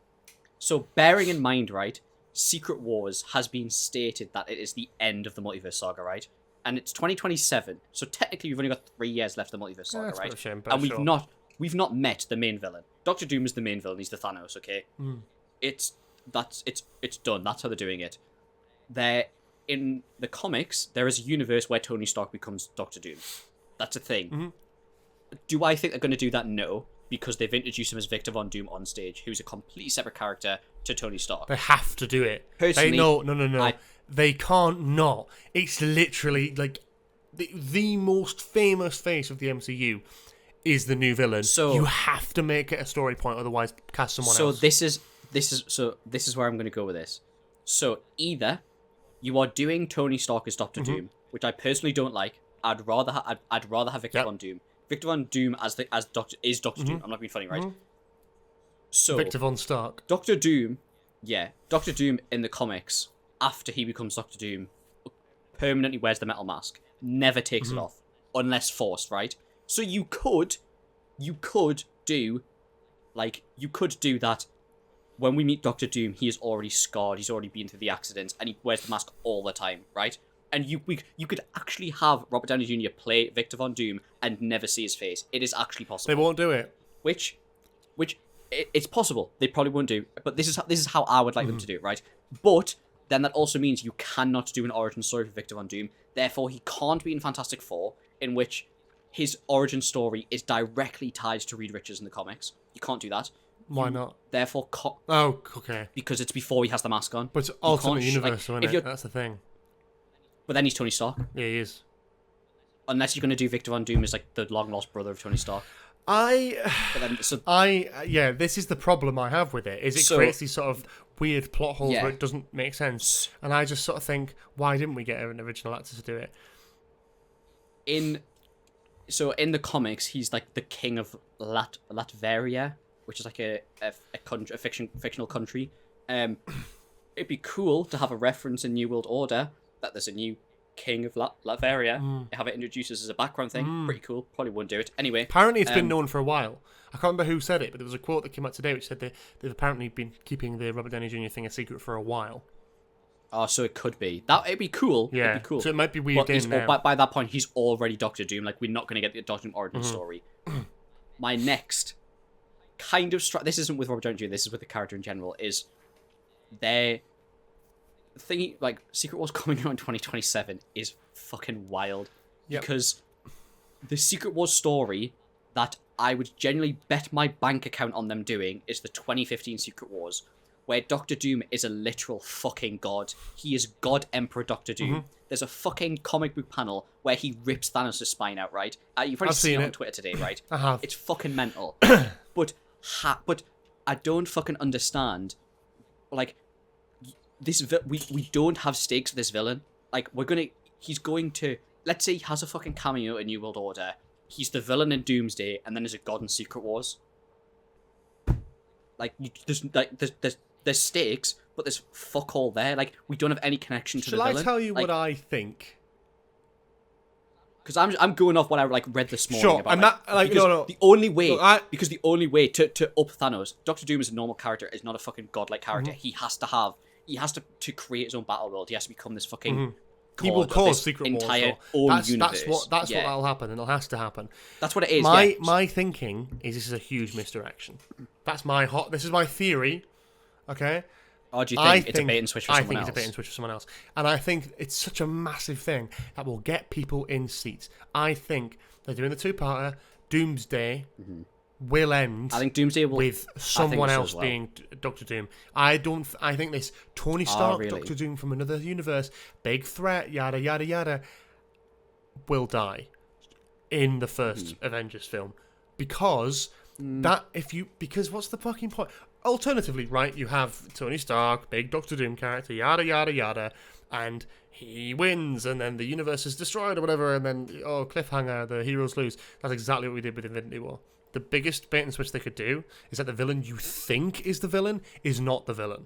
So bearing in mind, right? Secret Wars has been stated that it is the end of the multiverse saga, right? And it's 2027, so technically we've only got 3 years left of the multiverse saga, right? Shame, and we've not met the main villain. Doctor Doom is the main villain. He's the Thanos, okay? It's done. That's how they're doing it. In the comics, there is a universe where Tony Stark becomes Doctor Doom. That's a thing. Mm-hmm. Do I think they're going to do that? No. Because they've introduced him as Victor Von Doom on stage, who's a completely separate character to Tony Stark. They have to do it. Personally, no. They can't not. It's literally like the most famous face of the MCU is the new villain. So you have to make it a story point, otherwise cast someone else. So this is where I'm going to go with this. So either you are doing Tony Stark as Doctor Doom, which I personally don't like. I'd rather have Victor Von Doom. Victor Von Doom as Doctor Doom. I'm not being funny, right? So Victor Von Stark. Doctor Doom in the comics, after he becomes Doctor Doom, permanently wears the metal mask, never takes it off, unless forced, right? So you could do that. When we meet Doctor Doom, he is already scarred. He's already been through the accidents, and he wears the mask all the time, right? And you could actually have Robert Downey Jr. play Victor Von Doom and never see his face. It is actually possible. They won't do it. Which it's possible. They probably won't do. But this is how I would like them to do it, right? But then that also means you cannot do an origin story for Victor Von Doom. Therefore, he can't be in Fantastic Four, in which his origin story is directly tied to Reed Richards in the comics. You can't do that. Why not? Therefore, okay. Because it's before he has the mask on. But it's alternate universe, isn't it? That's the thing. But then he's Tony Stark. Yeah, he is. Unless you're going to do Victor Von Doom as like the long lost brother of Tony Stark. This is the problem I have with it. It creates these sort of weird plot holes where it doesn't make sense, and I just sort of think, why didn't we get an original actor to do it? In the comics, he's like the king of Latveria, which is like a fictional country. It'd be cool to have a reference in New World Order that there's a new king of Latveria. Have it introduced as a background thing. Pretty cool. Probably wouldn't do it. Anyway. Apparently it's been known for a while. I can't remember who said it, but there was a quote that came out today which said they've apparently been keeping the Robert Downey Jr. thing a secret for a while. Oh, so it could be. It'd be cool. Yeah. It'd be cool. So it might be weird now. By that point, he's already Doctor Doom. Like, we're not going to get the Doctor Doom origin story. My next kind of... this isn't with Robert Downey Jr., this is with the character in general, is their... thingy, like, Secret Wars coming out in 2027 is fucking wild. Yep. Because the Secret Wars story that I would genuinely bet my bank account on them doing is the 2015 Secret Wars, where Doctor Doom is a literal fucking god. He is God Emperor Doctor Doom. there's a fucking comic book panel where he rips Thanos' spine out, right? You've probably seen it on Twitter today, right? I have. It's fucking mental. but I don't fucking understand. Like, we don't have stakes for this villain. Like, he's going to, let's say he has a fucking cameo in New World Order. He's the villain in Doomsday, and then there's a god in Secret Wars. Like, there's stakes, but there's fuck all there. Like, we don't have any connection to the villain. Shall I tell you what I think? Because I'm going off what I read this morning. Sure, about, and that no. The only way, because the only way to up Thanos, Doctor Doom is a normal character, is not a fucking godlike character. Mm-hmm. He has to create his own battle world. He has to become this fucking. Mm-hmm. He will cause Secret entire Wars. Universe. That's what'll happen, and it has to happen. That's what it is. My thinking is this is a huge misdirection. That's this is my theory. Okay. Or do you think it's a bait and switch for someone else? I think it's a bait and switch for someone else. And I think it's such a massive thing that will get people in seats. I think they're doing the two-parter. Doomsday will end. I think Doomsday will, with someone else being Doctor Doom. I think this Tony Stark, Doctor Doom from another universe, big threat, yada, yada, yada, will die in the first Avengers film. Because what's the fucking point? Alternatively, right, you have Tony Stark, big Doctor Doom character, yada, yada, yada, and he wins, and then the universe is destroyed or whatever, and then, cliffhanger, the heroes lose. That's exactly what we did with Infinity War. The biggest bait and switch they could do is that the villain you think is the villain is not the villain.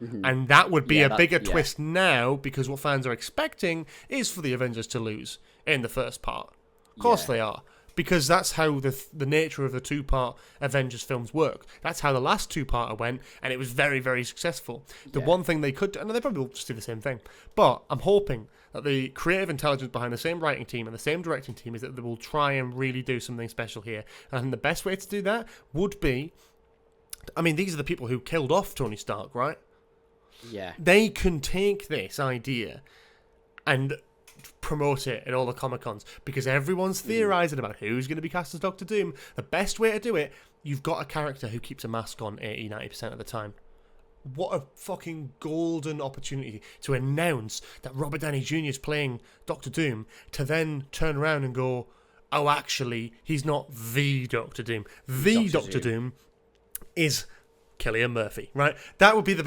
Mm-hmm. And that would be a bigger twist now, because what fans are expecting is for the Avengers to lose in the first part. Of course they are. Because that's how the nature of the two-part Avengers films work. That's how the last two-parter went, and it was very, very successful. The one thing they could, and they probably will just do the same thing, but I'm hoping that the creative intelligence behind the same writing team and the same directing team is that they will try and really do something special here. And I think the best way to do that would be, I mean, these are the people who killed off Tony Stark, right? Yeah. They can take this idea and promote it at all the Comic-Cons, because everyone's theorising about who's going to be cast as Doctor Doom. The best way to do it, you've got a character who keeps a mask on 80-90% of the time. What a fucking golden opportunity to announce that Robert Downey Jr. is playing Doctor Doom, to then turn around and go, oh, actually, he's not the Doctor Doom. The Doctor Doom is Cillian Murphy, right? That would be the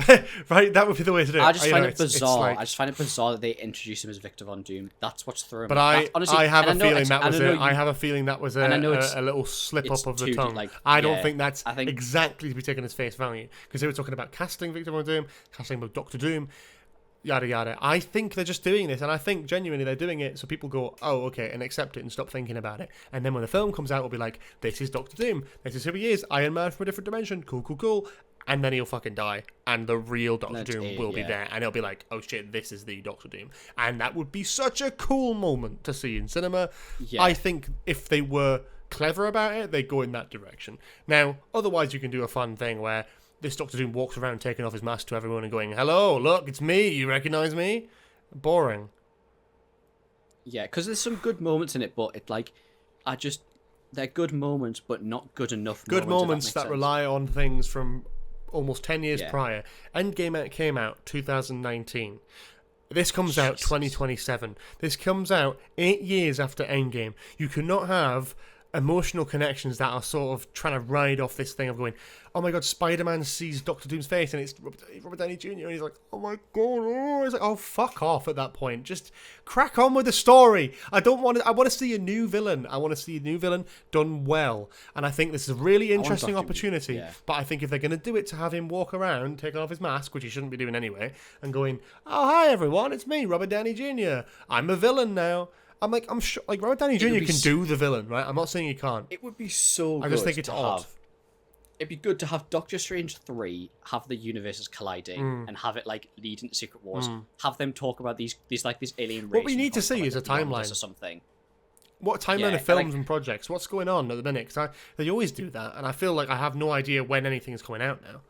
right. That would be the way to do it. I just find it bizarre. I just find it bizarre that they introduced him as Victor Von Doom. That's what's thrown. But I have a feeling that was I have a feeling that was a little slip up of the tongue. I don't think that's exactly to be taken as face value, because they were talking about casting Victor Von Doom, casting Doctor Doom, yada yada. I think they're just doing this, and I think genuinely they're doing it so people go, oh, okay, and accept it and stop thinking about it. And then when the film comes out, it'll be like, this is Doctor Doom. This is who he is. Iron Man from a different dimension. Cool, cool, cool. And then he'll fucking die, and the real Doctor Doom will be there, and it'll be like, oh shit, this is the Doctor Doom. And that would be such a cool moment to see in cinema. Yeah. I think if they were clever about it, they'd go in that direction. Now, otherwise you can do a fun thing where this Doctor Doom walks around taking off his mask to everyone and going, hello, look, it's me, you recognise me? Boring. Yeah, because there's some good moments in it, but they're good moments, but not good enough good moments that rely on things from almost 10 years prior. Endgame came out 2019. This comes out 2027. This comes out 8 years after Endgame. You cannot have emotional connections that are sort of trying to ride off this thing of going, oh my god, Spider-Man sees Doctor Doom's face and it's Robert Downey Jr. and he's like, oh my god, oh. He's like, oh, fuck off at that point. Just crack on with the story. I want to see a new villain. I want to see a new villain done well. And I think this is a really interesting opportunity. Yeah. But I think if they're going to do it to have him walk around, taking off his mask, which he shouldn't be doing anyway, and going, oh, hi everyone, it's me, Robert Downey Jr. I'm a villain now. I'm sure, Robert Downey Jr. can do the villain, right? I'm not saying he can't. It would be so good. I just think it's odd. It'd be good to have Doctor Strange 3 have the universes colliding and have it lead into Secret Wars. Have them talk about these alien races. What we need to see is a timeline or something. What timeline of films and projects? What's going on at the minute? Because they always do that, and I feel like I have no idea when anything is coming out now.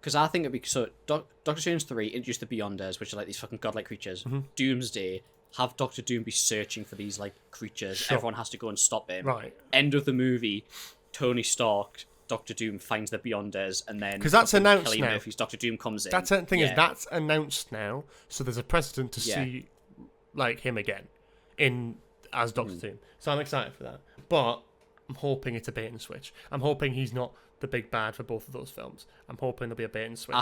Because I think it'd be so. Doctor Strange 3 introduce the Beyonders, which are these fucking godlike creatures. Mm-hmm. Doomsday. Have Doctor Doom be searching for these creatures. Sure. Everyone has to go and stop him. Right. End of the movie. Tony Stark Doctor Doom finds the Beyonders, and then because that's announced Kelly now. Murphy's Doctor Doom comes in. That's the thing is that's announced now, so there's a precedent to see like him again as Doctor Doom. So I'm excited for that, but I'm hoping it's a bait and switch. I'm hoping he's not the big bad for both of those films. I'm hoping there'll be a bait and switch.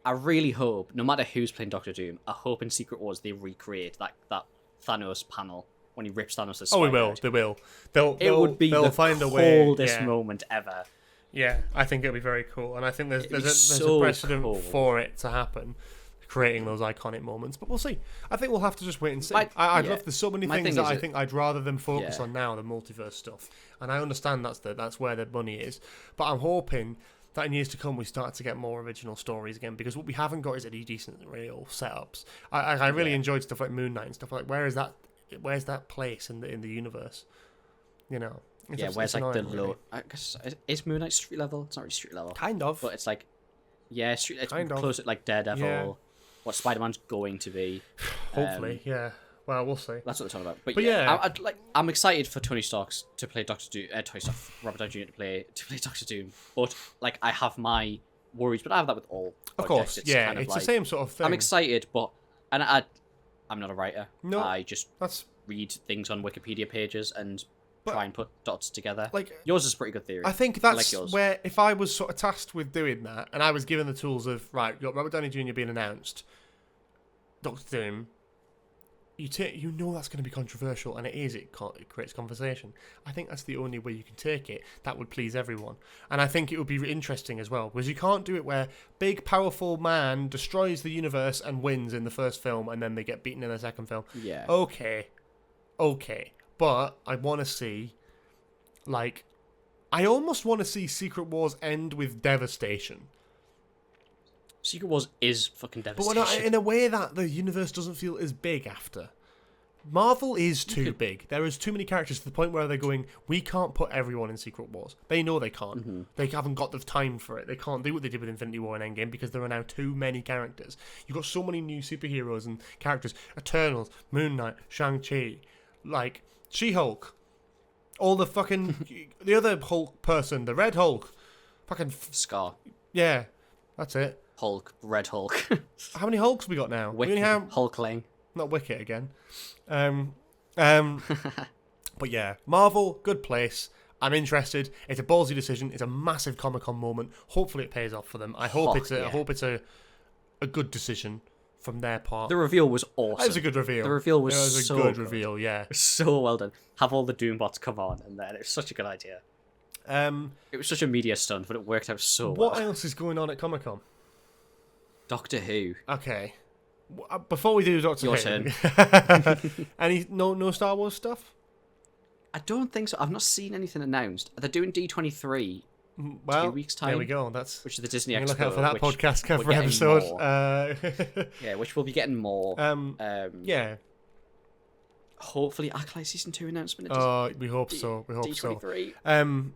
I really hope, no matter who's playing Doctor Doom, I hope in Secret Wars they recreate that Thanos panel when he rips Thanos' spine out. They will. It would be the coldest moment ever. Yeah, I think it'll be very cool, and I think there's a precedent for it to happen, creating those iconic moments. But we'll see. I think we'll have to just wait and see. I'd love. There's so many things that I think I'd rather them focus on now, the multiverse stuff, and I understand that's where the money is. But I'm hoping that in years to come we start to get more original stories again, because what we haven't got is any decent real setups. I really enjoyed stuff like Moon Knight and stuff like. Where's that place in the universe? You know. Where's like the low? I guess is Moon Knight street level? It's not really street level. Kind of, but it's like street. It's close to like Daredevil. Yeah. What Spider-Man's going to be. Hopefully, yeah. Well, we'll see. That's what they're talking about. But yeah, I'm excited for Tony Stark to play Doctor Doom. Robert Downey Jr. to play Doctor Doom. But like, I have my worries. But I have that with all. Of course, it's kind of the same sort of thing. I'm excited, but I'm not a writer. No, I just read things on Wikipedia pages and try and put dots together. Like, yours is a pretty good theory. I think that's where, if I was sort of tasked with doing that, and I was given the tools of, right, you got Robert Downey Jr. being announced, Doctor Doom, you know that's going to be controversial, and it is. It creates conversation. I think that's the only way you can take it. That would please everyone. And I think it would be interesting as well, because you can't do it where big, powerful man destroys the universe and wins in the first film, and then they get beaten in the second film. Yeah. Okay. But I want to see, like, I almost want to see Secret Wars end with devastation. Secret Wars is fucking devastation. But in a way that the universe doesn't feel as big after. Marvel is too big. There is too many characters to the point where they're going, we can't put everyone in Secret Wars. They know they can't. Mm-hmm. They haven't got the time for it. They can't do what they did with Infinity War and Endgame because there are now too many characters. You've got so many new superheroes and characters. Eternals, Moon Knight, Shang-Chi, like She-Hulk. All the fucking... the other Hulk person, the Red Hulk. Fucking... Scar. Yeah, that's it. Hulk, Red Hulk. How many Hulks we got now? Hulkling. Not Wicket again. But yeah, Marvel, good place. I'm interested. It's a ballsy decision. It's a massive Comic-Con moment. Hopefully it pays off for them. I hope it's a good decision from their part. The reveal was awesome. It was a good reveal. The reveal was a good reveal, yeah. So well done. Have all the Doombots come on, and then it was such a good idea. It was such a media stunt, but it worked out so well. What else is going on at Comic-Con? Doctor Who. Okay. Before we do Doctor Who, turn. no Star Wars stuff? I don't think so. I've not seen anything announced. They're doing D23 2 weeks time. There we go. Which is the Disney Expo. Look out for that podcast cover episode. Yeah, which we'll be getting more. Yeah. Hopefully, Acolyte Season 2 announcement. We hope so. We hope D23. So.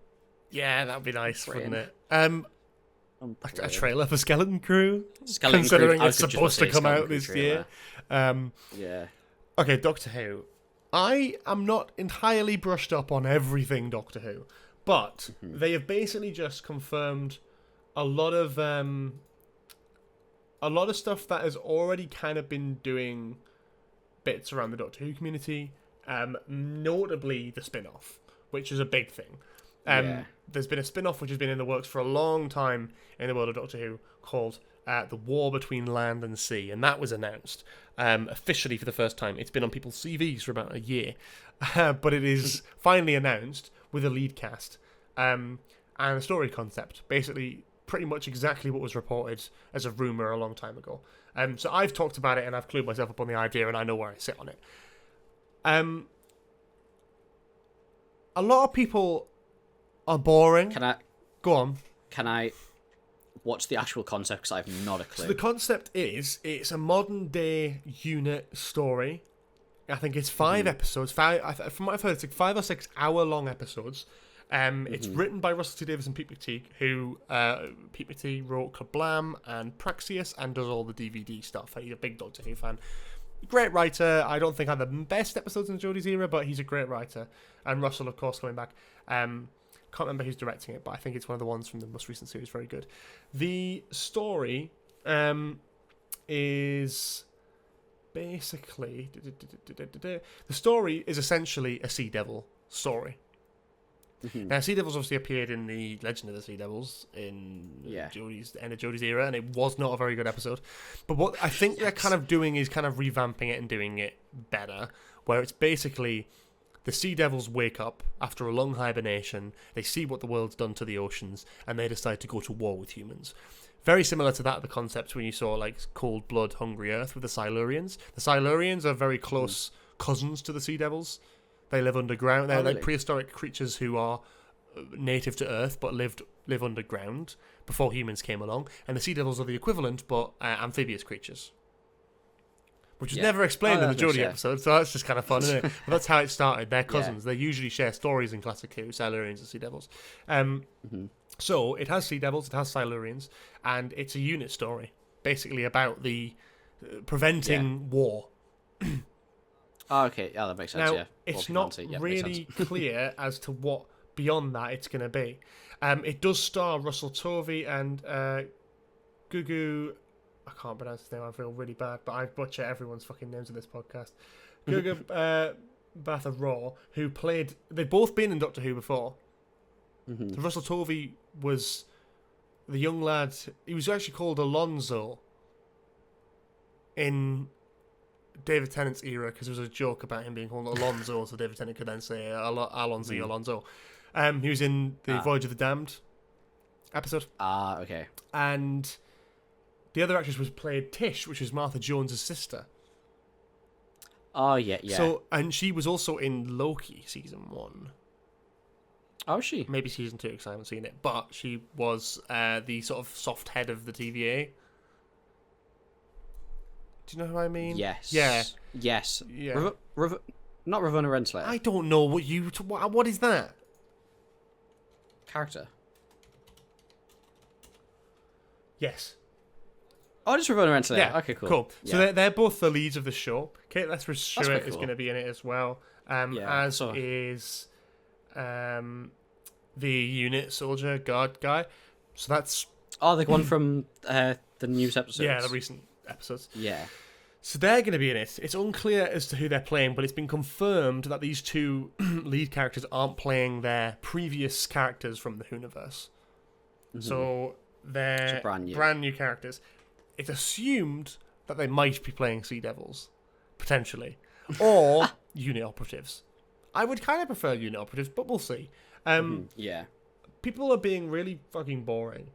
Yeah, that'd be nice, wouldn't it? A trailer for Skeleton Crew, considering it's supposed to come out this year. Yeah. Okay, Doctor Who. I am not entirely brushed up on everything Doctor Who, but they have basically just confirmed a lot of stuff that has already kind of been doing bits around the Doctor Who community, notably the spin-off, which is a big thing. There's been a spin-off which has been in the works for a long time in the world of Doctor Who called The War Between Land and Sea, and that was announced officially for the first time. It's been on people's CVs for about a year, but it is finally announced with a lead cast and a story concept, basically pretty much exactly what was reported as a rumour a long time ago. So I've talked about it and I've clued myself up on the idea and I know where I sit on it. A lot of people are boring. Go on. Can I watch the actual concept? Because I have not a clue. So the concept is, it's a modern day unit story. I think it's 5 episodes. From what I've heard, it's like 5 or 6 hour-long episodes. It's written by Russell T Davies and Pete McTeague, who Pete McTeague wrote Kablam and Praxeus and does all the DVD stuff. He's a big Doctor Who fan. Great writer. I don't think I had the best episodes in Jodie's era, but he's a great writer. And Russell, of course, coming back. can't remember who's directing it, but I think it's one of the ones from the most recent series. Very good. The story is basically the story is essentially a Sea Devil story. Now, Sea Devils obviously appeared in the Legend of the Sea Devils in the end of Jodie's era, and it was not a very good episode. But what I think they're kind of doing is kind of revamping it and doing it better, where it's basically the Sea Devils wake up after a long hibernation, they see what the world's done to the oceans, and they decide to go to war with humans. Very similar to that, the concept when you saw like Cold Blood, Hungry Earth with the Silurians. The Silurians are very close cousins to the Sea Devils. They live underground. They're like prehistoric creatures who are native to Earth but live underground before humans came along. And the Sea Devils are the equivalent but amphibious creatures, which was never explained in the Jodie episode. So that's just kind of fun, isn't it? But that's how it started. They're cousins. They usually share stories in Classic Who, Silurians and Sea Devils. So it has Sea Devils, it has Silurians, and it's a unit story, basically about the preventing war. Oh, okay, yeah, that makes sense. Now, it's not really clear as to what beyond that it's going to be. It does star Russell Tovey and Gugu. I can't pronounce his name. I feel really bad, but I butcher everyone's fucking names in this podcast. Gugu Batha Raw, who played. They've both been in Doctor Who before. So Russell Tovey was the young lad. He was actually called Alonzo in David Tennant's era, because there was a joke about him being called Alonzo, so David Tennant could then say Alonzo. He was in the Voyage of the Damned episode. Okay. And the other actress was played Tish, which was Martha Jones' sister. Oh, yeah. So, and she was also in Loki season 1. Oh, is she? Maybe season 2, because I haven't seen it. But she was the sort of soft head of the TVA. Do you know who I mean? Yes. Yeah. Yes. Yeah. Not Ravonna Renslayer. I don't know what is that? Character. Yes. Oh, just Ravonna Renslayer. Yeah. Okay, cool. So they're both the leads of the show. Kate Lethbridge Stewart is going to be in it as well. Is the unit soldier guard guy. So that's the one from the news episodes. Yeah, the recent episodes. Yeah. So they're going to be in it. It's unclear as to who they're playing, but it's been confirmed that these two lead characters aren't playing their previous characters from the Whoniverse. So they're brand new characters. It's assumed that they might be playing Sea Devils, potentially, or unit operatives. I would kind of prefer unit operatives, but we'll see. People are being really fucking boring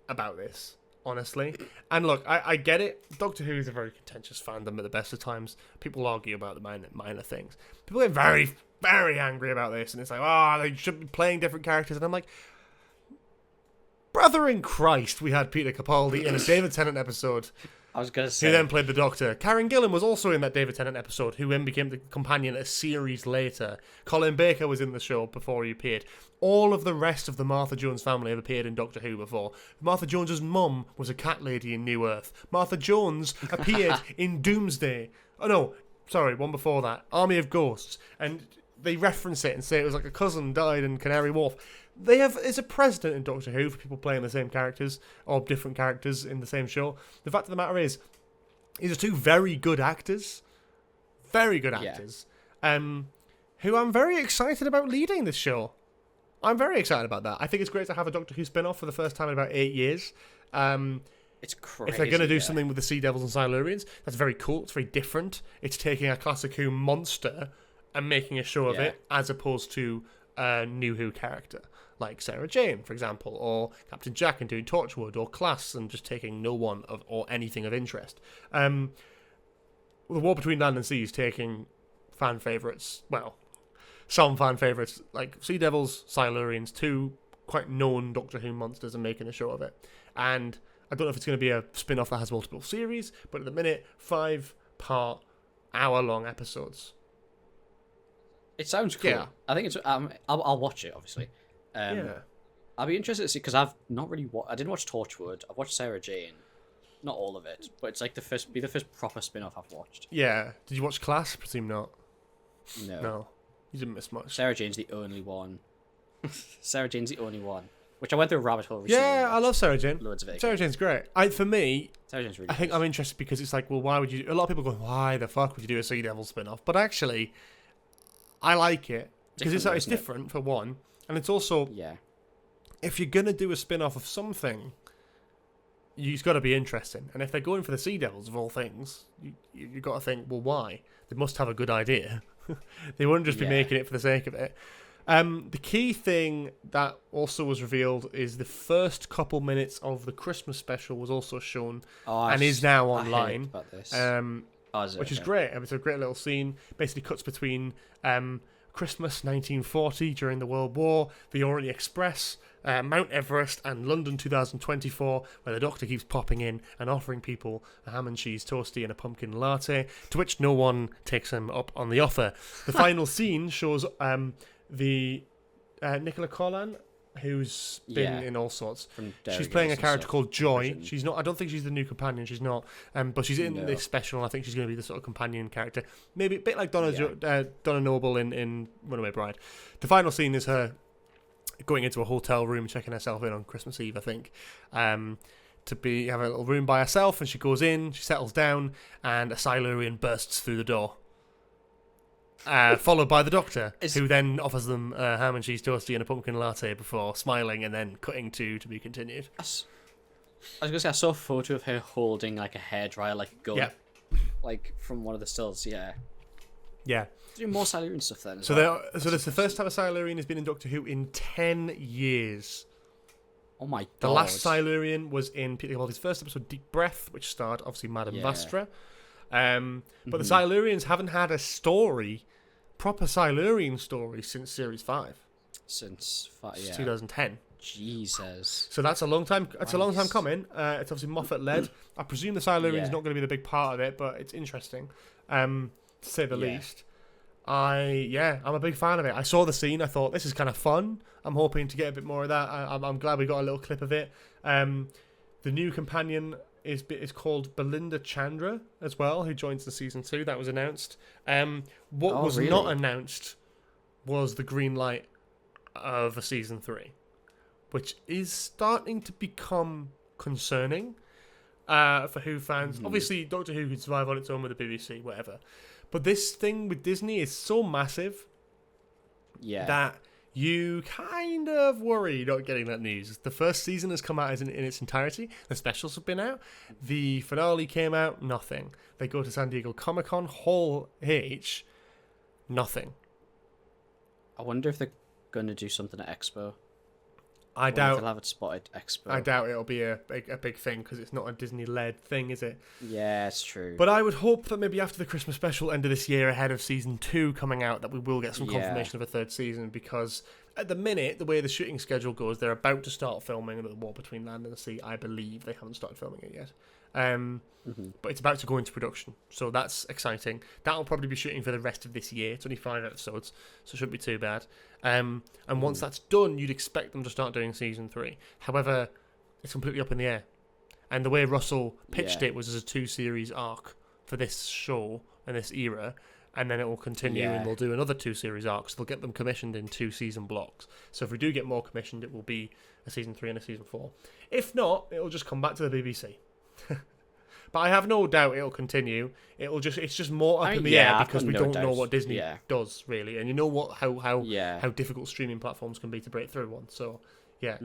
about this, honestly. And look, I get it. Doctor Who is a very contentious fandom at the best of times. People argue about the minor things. People get very, very angry about this, and it's like, they should be playing different characters. And I'm like, brother in Christ, we had Peter Capaldi in a David Tennant episode. I was going to say. Who then played the Doctor. Karen Gillan was also in that David Tennant episode, who then became the companion a series later. Colin Baker was in the show before he appeared. All of the rest of the Martha Jones family have appeared in Doctor Who before. Martha Jones's mum was a cat lady in New Earth. Martha Jones appeared in Doomsday. Oh no, sorry, one before that. Army of Ghosts. And they reference it and say it was like a cousin died in Canary Wharf. There's a precedent in Doctor Who for people playing the same characters or different characters in the same show. The fact of the matter is, these are two very good actors. Very good actors. Who I'm very excited about leading this show. I'm very excited about that. I think it's great to have a Doctor Who spin-off for the first time in about 8 years. It's crazy. If they're going to do something with the Sea Devils and Silurians, that's very cool. It's very different. It's taking a Classic Who monster and making a show of it, as opposed to a new Who character. Like Sarah Jane, for example, or Captain Jack and doing Torchwood, or Class and just taking no one or anything of interest. The War Between Land and Sea is taking fan favourites, some fan favourites, like Sea Devils, Silurians, two quite known Doctor Who monsters, and making a show of it. And I don't know if it's going to be a spin-off that has multiple series, but at the minute, 5-part, hour-long episodes. It sounds cool. Yeah. I think it's. I'll watch it, obviously. I'll be interested to see, because I've not really I didn't watch Torchwood. I've watched Sarah Jane, not all of it, but it's like the first proper spin-off I've watched. Yeah. Did you watch Class? I presume not. No. You didn't miss much. Sarah Jane's the only one Sarah Jane's the only one. Which I went through a rabbit hole recently. Yeah, I love Sarah Jane. Loads of it. Sarah Jane's great. For me, Sarah Jane's really I think good. I'm interested because it's like, well, why would you... A lot of people go, why the fuck would you do a Sea Devil spin-off? But actually, I like it. Because it's different, for one. And it's also... Yeah. If you're going to do a spin-off of something, it's got to be interesting. And if they're going for the Sea Devils, of all things, you've got to think, well, why? They must have a good idea. They wouldn't just be making it for the sake of it. The key thing that also was revealed is the first couple minutes of the Christmas special was also shown and is now online, about this. Which is great. It's a great little scene. Basically cuts between Christmas 1940 during the World War, the Orient Express, Mount Everest, and London 2024, where the Doctor keeps popping in and offering people a ham and cheese toastie and a pumpkin latte, to which no one takes him up on the offer. The final scene shows... the Nicola Coughlan, who's been in all sorts. She's playing a character called Joy. She's not. I don't think she's the new companion. She's not. But she's in this special, and I think she's going to be the sort of companion character. Maybe a bit like Donna Noble in Runaway Bride. The final scene is her going into a hotel room, checking herself in on Christmas Eve, I think. To have a little room by herself, and she goes in, she settles down, and a Silurian bursts through the door. Followed by the Doctor, who then offers them a ham and cheese toastie and a pumpkin latte before smiling and then cutting to be continued. I was going to say, I saw a photo of her holding like a hairdryer, like a gun, like from one of the stills. Yeah. Do more Silurian stuff then. So that's the first time a Silurian has been in Doctor Who in 10 years. Oh my god! The last Silurian was in Peter Capaldi's first episode, Deep Breath, which starred obviously Madame Vastra. But the Silurians haven't had a proper Silurian story since Series 5. Since 2010. Jesus. So that's a long time. It's a long time coming. It's obviously Moffat led. I presume the Silurian's not going to be the big part of it, but it's interesting, to say the least. I'm a big fan of it. I saw the scene. I thought this is kind of fun. I'm hoping to get a bit more of that. I'm glad we got a little clip of it. The new companion is called Belinda Chandra as well, who joins in season 2. That was announced. What was not announced was the green light of a season 3, which is starting to become concerning for Who fans. Obviously, Doctor Who could survive on its own with the BBC, whatever. But this thing with Disney is so massive that you kind of worry not getting that news. The first season has come out in its entirety. The specials have been out. The finale came out. Nothing. They go to San Diego Comic-Con. Hall H. Nothing. I wonder if they're going to do something at Expo. I doubt they'll have it spotted at Expo. I doubt it'll be a big thing because it's not a Disney-led thing, is it? Yeah, it's true. But I would hope that maybe after the Christmas special end of this year, ahead of season 2 coming out, that we will get some confirmation of a third season, because at the minute, the way the shooting schedule goes, they're about to start filming The War Between Land and the Sea. I believe they haven't started filming it yet. But it's about to go into production, so that's exciting. That'll probably be shooting for the rest of this year. It's only 5 episodes, so it shouldn't be too bad. And once that's done, you'd expect them to start doing season 3. However, it's completely up in the air. And the way Russell pitched it was as a 2-series arc for this show and this era, and then it will continue and they'll do another 2-series arcs. They'll get them commissioned in 2-season blocks. So if we do get more commissioned, it will be a season 3 and a season 4. If not, it'll just come back to the BBC. But I have no doubt it'll continue. It's just more up in the air because we don't know what Disney does really, and you know how difficult streaming platforms can be to break through one. So but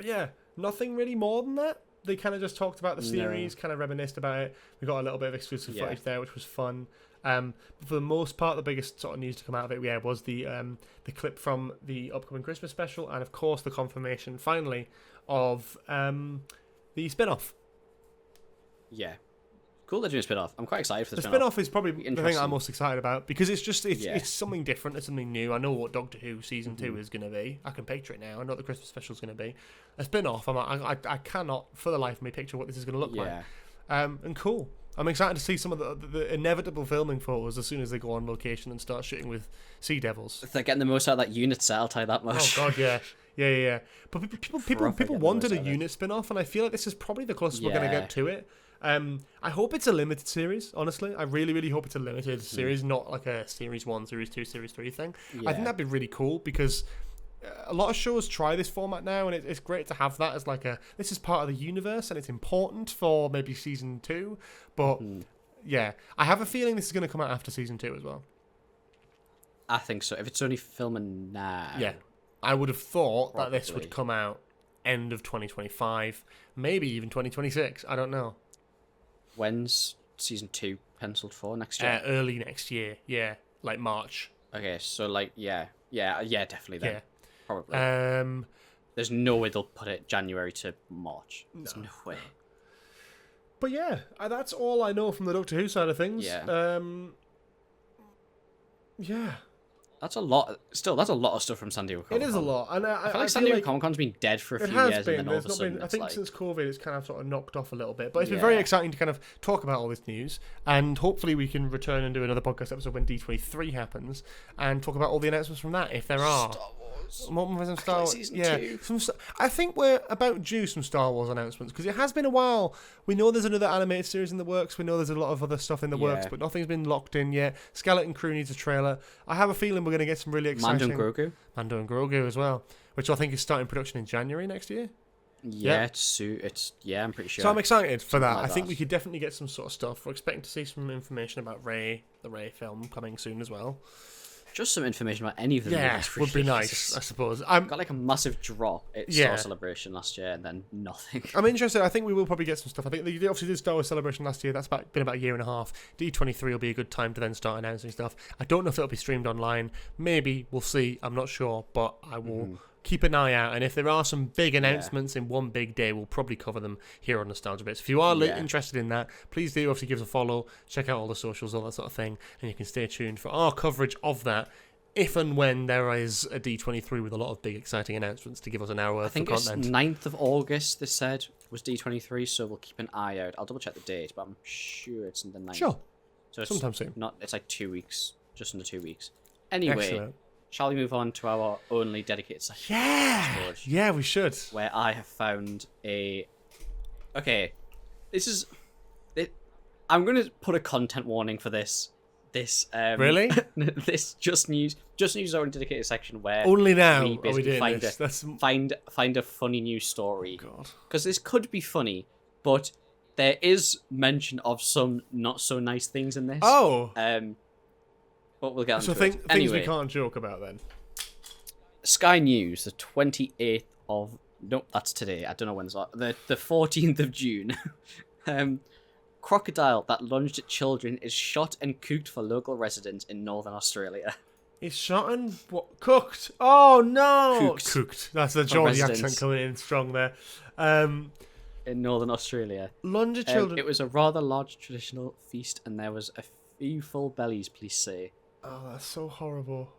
yeah, nothing really more than that. They kind of just talked about the series, kind of reminisced about it. We got a little bit of exclusive footage there, which was fun. But for the most part, the biggest sort of news to come out of it, was the clip from the upcoming Christmas special, and of course the confirmation finally of the spin-off. Yeah. Cool they're doing a spin-off. I'm quite excited for the spin-off. The spin-off is probably the thing I'm most excited about, because it's something different, it's something new. I know what Doctor Who Season 2 is going to be. I can picture it now. I know what the Christmas special is going to be. A spin-off, I cannot, for the life of me, picture what this is going to look like. And cool. I'm excited to see some of the inevitable filming photos as soon as they go on location and start shooting with Sea Devils. If they're getting the most out of that unit set, I'll tell you that much. Oh, God, yeah. Yeah. But people wanted a unit spin-off, and I feel like this is probably the closest we're going to get to it. I hope it's a limited series, honestly. I really, really hope it's a limited series, not like a Series 1, Series 2, Series 3 thing. I think that'd be really cool because a lot of shows try this format now, and it's great to have that as like this is part of the universe, and it's important for maybe Season 2. But, yeah, I have a feeling this is going to come out after Season 2 as well. I think so. If it's only filming now. Yeah. I would have thought that this would come out end of 2025, maybe even 2026. I don't know. When's Season 2 penciled for next year? Early next year, yeah, like March. Okay, so like definitely then. Yeah, probably. There's no way they'll put it January to March. There's no way. But yeah, that's all I know from the Doctor Who side of things. Yeah. Yeah. That's a lot. Still, that's a lot of stuff from San Diego Comic-Con. It is a lot, and I feel like San Diego Comic-Con's been dead for a few years, and then all of a sudden, I think since COVID, it's kind of sort of knocked off a little bit. But it's been very exciting to kind of talk about all this news, and hopefully we can return and do another podcast episode when D23 happens, and talk about all the announcements from that, if there are. Star Wars. Star Wars. Yeah, I think we're about due some Star Wars announcements because it has been a while. We know there's another animated series in the works. We know there's a lot of other stuff in the works, but nothing's been locked in yet. Skeleton Crew needs a trailer. I have a feeling we're going to get some really exciting... Mando and Grogu as well, which I think is starting production in January next year. Yeah, I'm pretty sure. So I'm excited for that. I think we could definitely get some sort of stuff. We're expecting to see some information about the Rey film coming soon as well. Just some information about any of them. Yeah, would be nice, I suppose. Got like a massive drop at Star Celebration last year and then nothing. I'm interested. I think we will probably get some stuff. I think they obviously did Star Wars Celebration last year. That's been about a year and a half. D23 will be a good time to then start announcing stuff. I don't know if it'll be streamed online. Maybe. We'll see. I'm not sure. But I will keep an eye out. And if there are some big announcements in one big day, we'll probably cover them here on Nostalgia Bits. If you are interested in that, please do obviously give us a follow. Check out all the socials, all that sort of thing. And you can stay tuned for our coverage of that. If and when there is a D23 with a lot of big, exciting announcements to give us an hour worth of content. I think it's 9th of August, they said, was D23, so we'll keep an eye out. I'll double check the date, but I'm sure it's in the 9th. Sure. So it's sometime soon. It's like 2 weeks, just under 2 weeks. Anyway, excellent. Shall we move on to our only dedicated section? Yeah, we should. Where I have found a... Okay, this is... I'm going to put a content warning for this. Really? This Just News is our dedicated section where only now we basically find a funny news story. God. Because this could be funny, but there is mention of some not so nice things in this. Oh. But we'll get into it. Things anyway, we can't joke about then. Sky News, the 28th of... Nope, that's today. I don't know when it's... The 14th of June. Crocodile that lunged at children is shot and cooked for local residents in Northern Australia. He's shot and cooked? Oh, no! Cooked. That's the Geordie accent coming in strong there. In Northern Australia. Lunged at children. It was a rather large traditional feast and there was a few full bellies, police say. Oh, that's so horrible.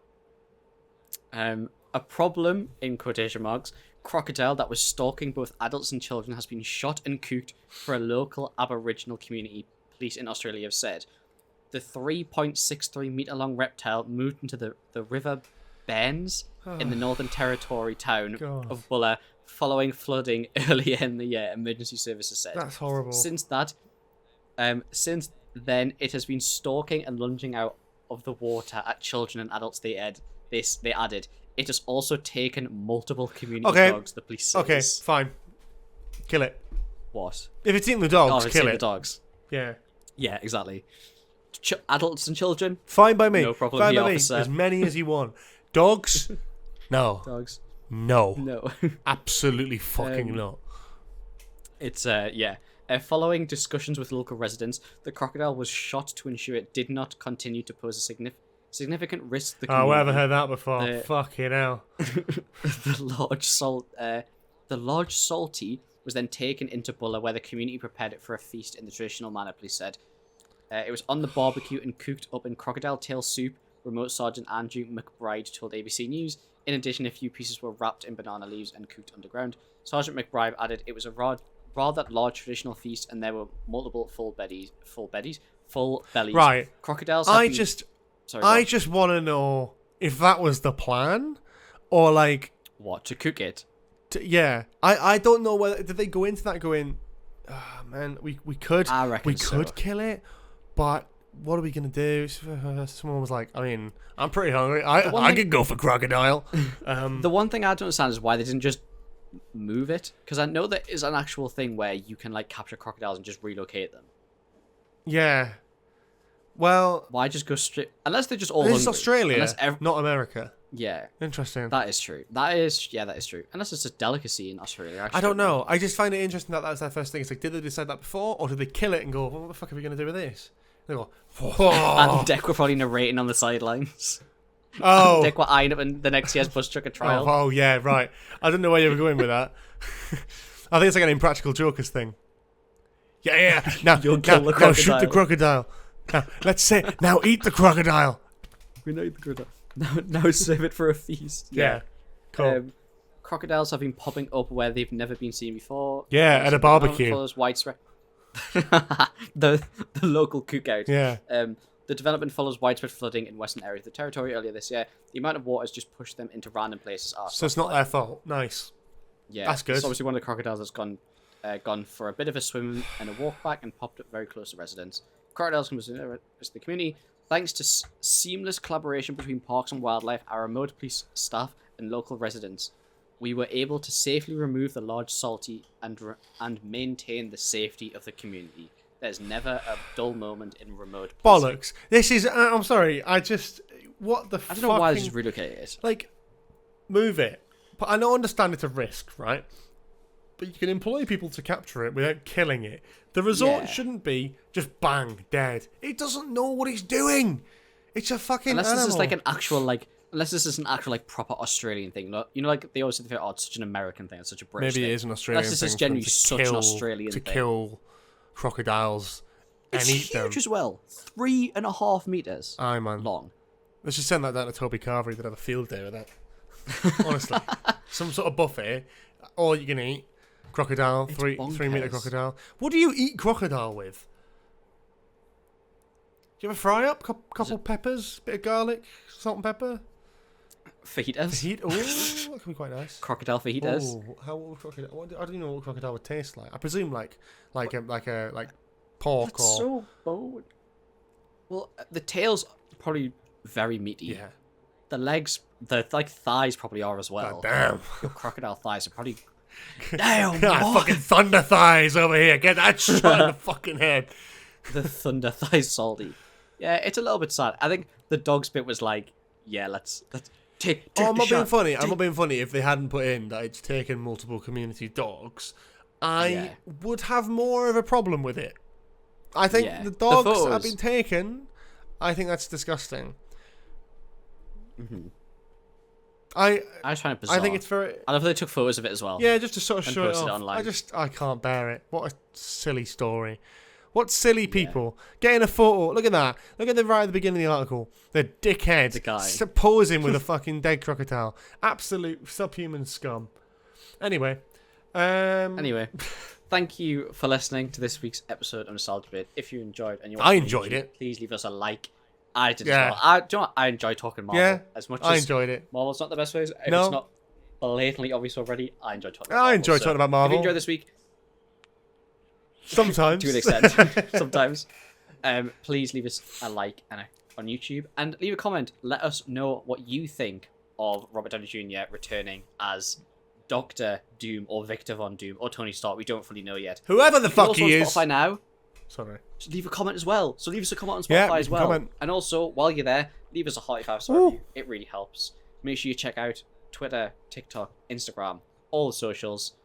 A problem, in quotation marks, crocodile that was stalking both adults and children has been shot and cooked for a local Aboriginal community, police in Australia have said. The 3.63 metre long reptile moved into the River Bairns in the Northern Territory town of Bulla following flooding earlier in the year, emergency services said. That's horrible. Since then, it has been stalking and lunging out of the water at children and adults, they added. It has also taken multiple community dogs, the police says. Okay, fine. Kill it. What? If it's eating the dogs, kill it. The dogs. Yeah. Yeah, exactly. Adults and children? Fine by me. No problem, the officer. As many as you want. Dogs? No. Dogs? No. Absolutely fucking not. It's, following discussions with local residents, the crocodile was shot to ensure it did not continue to pose a significant risk to the community. Oh, I haven't heard that before. Fucking hell. The large salty was then taken into Bulla, where the community prepared it for a feast in the traditional manner, police said. It was on the barbecue and cooked up in crocodile tail soup, Remote Sergeant Andrew McBride told ABC News. In addition, a few pieces were wrapped in banana leaves and cooked underground. Sergeant McBride added it was a rather large traditional feast and there were multiple full bellies. Right. Crocodiles I just want to know if that was the plan or like... What, to cook it? Yeah. I don't know whether... Did they go into that going... man, we could kill it, but what are we gonna do? Someone was like, I mean, I'm pretty hungry. I could go for crocodile. The one thing I don't understand is why they didn't just move it, because I know there is an actual thing where you can like capture crocodiles and just relocate them. Yeah. Well, why just go straight? Unless they're just all. This is Australia, not America. Yeah. Interesting. That is true. That is true. Unless it's a delicacy in Australia. I don't know. I just find it interesting that was their first thing. It's like, did they decide that before, or did they kill it and go, well, what the fuck are we going to do with this? They go, whoa. And Deck were probably narrating on the sidelines. Oh. Deck were eyeing up in the next year's bus truck at trial. Oh, yeah, right. I don't know where you were going with that. I think it's like an Impractical Jokers thing. Yeah. Now shoot the crocodile. Now eat the crocodile. We know the crocodile. Now serve it for a feast. Yeah. Cool. Crocodiles have been popping up where they've never been seen before. Yeah, at a barbecue. Widespread. the local cookout. Yeah. The development follows widespread flooding in western areas of the territory earlier this year. The amount of water has just pushed them into random places. So it's not their fault. Nice. Yeah. That's good. It's obviously one of the crocodiles that's gone for a bit of a swim and a walk back and popped up very close to residents. Crocodiles come to the community. Thanks to seamless collaboration between parks and wildlife, our remote police staff, and local residents, we were able to safely remove the large salty and maintain the safety of the community. There's never a dull moment in remote policing. Bollocks. This is... I'm sorry. What the fuck? I don't know why they just relocated it. Like, move it. But I understand it's a risk, right? But you can employ people to capture it without killing it. The result shouldn't be just bang, dead. It doesn't know what it's doing. It's a fucking unless animal. This is like an actual unless this is an actual like proper Australian thing. You know, like they always say, oh, it's such an American thing, it's such a British thing. Maybe it is an Australian thing. Unless this is genuinely such an Australian thing. To kill crocodiles and eat them. It's huge as well. 3.5 meters Aye, man. long. Let's just send that down to Toby Carvery. They'd have a field day with that. Honestly. Some sort of buffet. All you can eat. Crocodile, 3-meter crocodile. What do you eat crocodile with? Do you ever fry up? Couple peppers, bit of garlic, salt and pepper? Fajitas. Oh, that could be quite nice. Crocodile fajitas. Oh, how would crocodile? I don't even know what crocodile would taste like. I presume like pork. That's so bold. Well, the tail's probably very meaty. Yeah. The legs, the thighs probably are as well. God damn. Your crocodile thighs are probably. Damn, fucking thunder thighs over here. Get that shot in the fucking head. The thunder thighs salty. Yeah, it's a little bit sad. I think the dog's bit was like, yeah, let's take I'm not being funny. I'm not being funny. If they hadn't put in that it's taken multiple community dogs, I would have more of a problem with it. I think the dogs that have been taken, I think that's disgusting. Mm-hmm. I find it bizarre. I think it's very... I love that they took photos of it as well. Yeah, just to sort of show it off. Online. I can't bear it. What a silly story. What silly people. Getting a photo. Look at that. Look at the right at the beginning of the article. The dickhead. The guy. Posing with a fucking dead crocodile. Absolute subhuman scum. Anyway. Thank you for listening to this week's episode of Nostalgia Bit. If you enjoyed and you I enjoyed it. Please leave us a like. I did as well. Do you know what? I enjoy talking Marvel as much as... I enjoyed it. Marvel's not the best way. If it's not blatantly obvious already, I enjoy talking about Marvel. I enjoy talking about Marvel. If you enjoyed this week... Sometimes. To an extent. Sometimes. Please leave us a like on YouTube and leave a comment. Let us know what you think of Robert Downey Jr. returning as Dr. Doom or Victor Von Doom or Tony Stark. We don't fully know yet. Whoever the fuck he is. Spotify now. Sorry. Just leave a comment as well. So leave us a comment on Spotify as well. Comment. And also, while you're there, leave us a hearty 5-star review. It really helps. Make sure you check out Twitter, TikTok, Instagram, all the socials.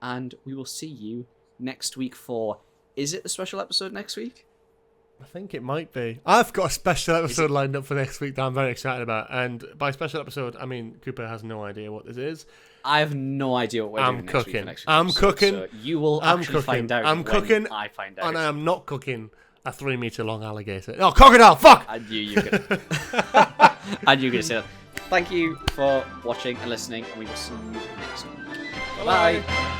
And we will see you next week for... Is it the special episode next week? I think it might be. I've got a special episode lined up for next week that I'm very excited about. And by special episode, I mean Cooper has no idea what this is. I have no idea what we're doing next week. I'm cooking. So you will actually find out. I'm cooking. I find out. And I am not cooking a 3-meter long alligator. No, crocodile. Fuck. I knew you were gonna. I knew you were gonna say that. Thank you for watching and listening, and we will see you next week. Bye.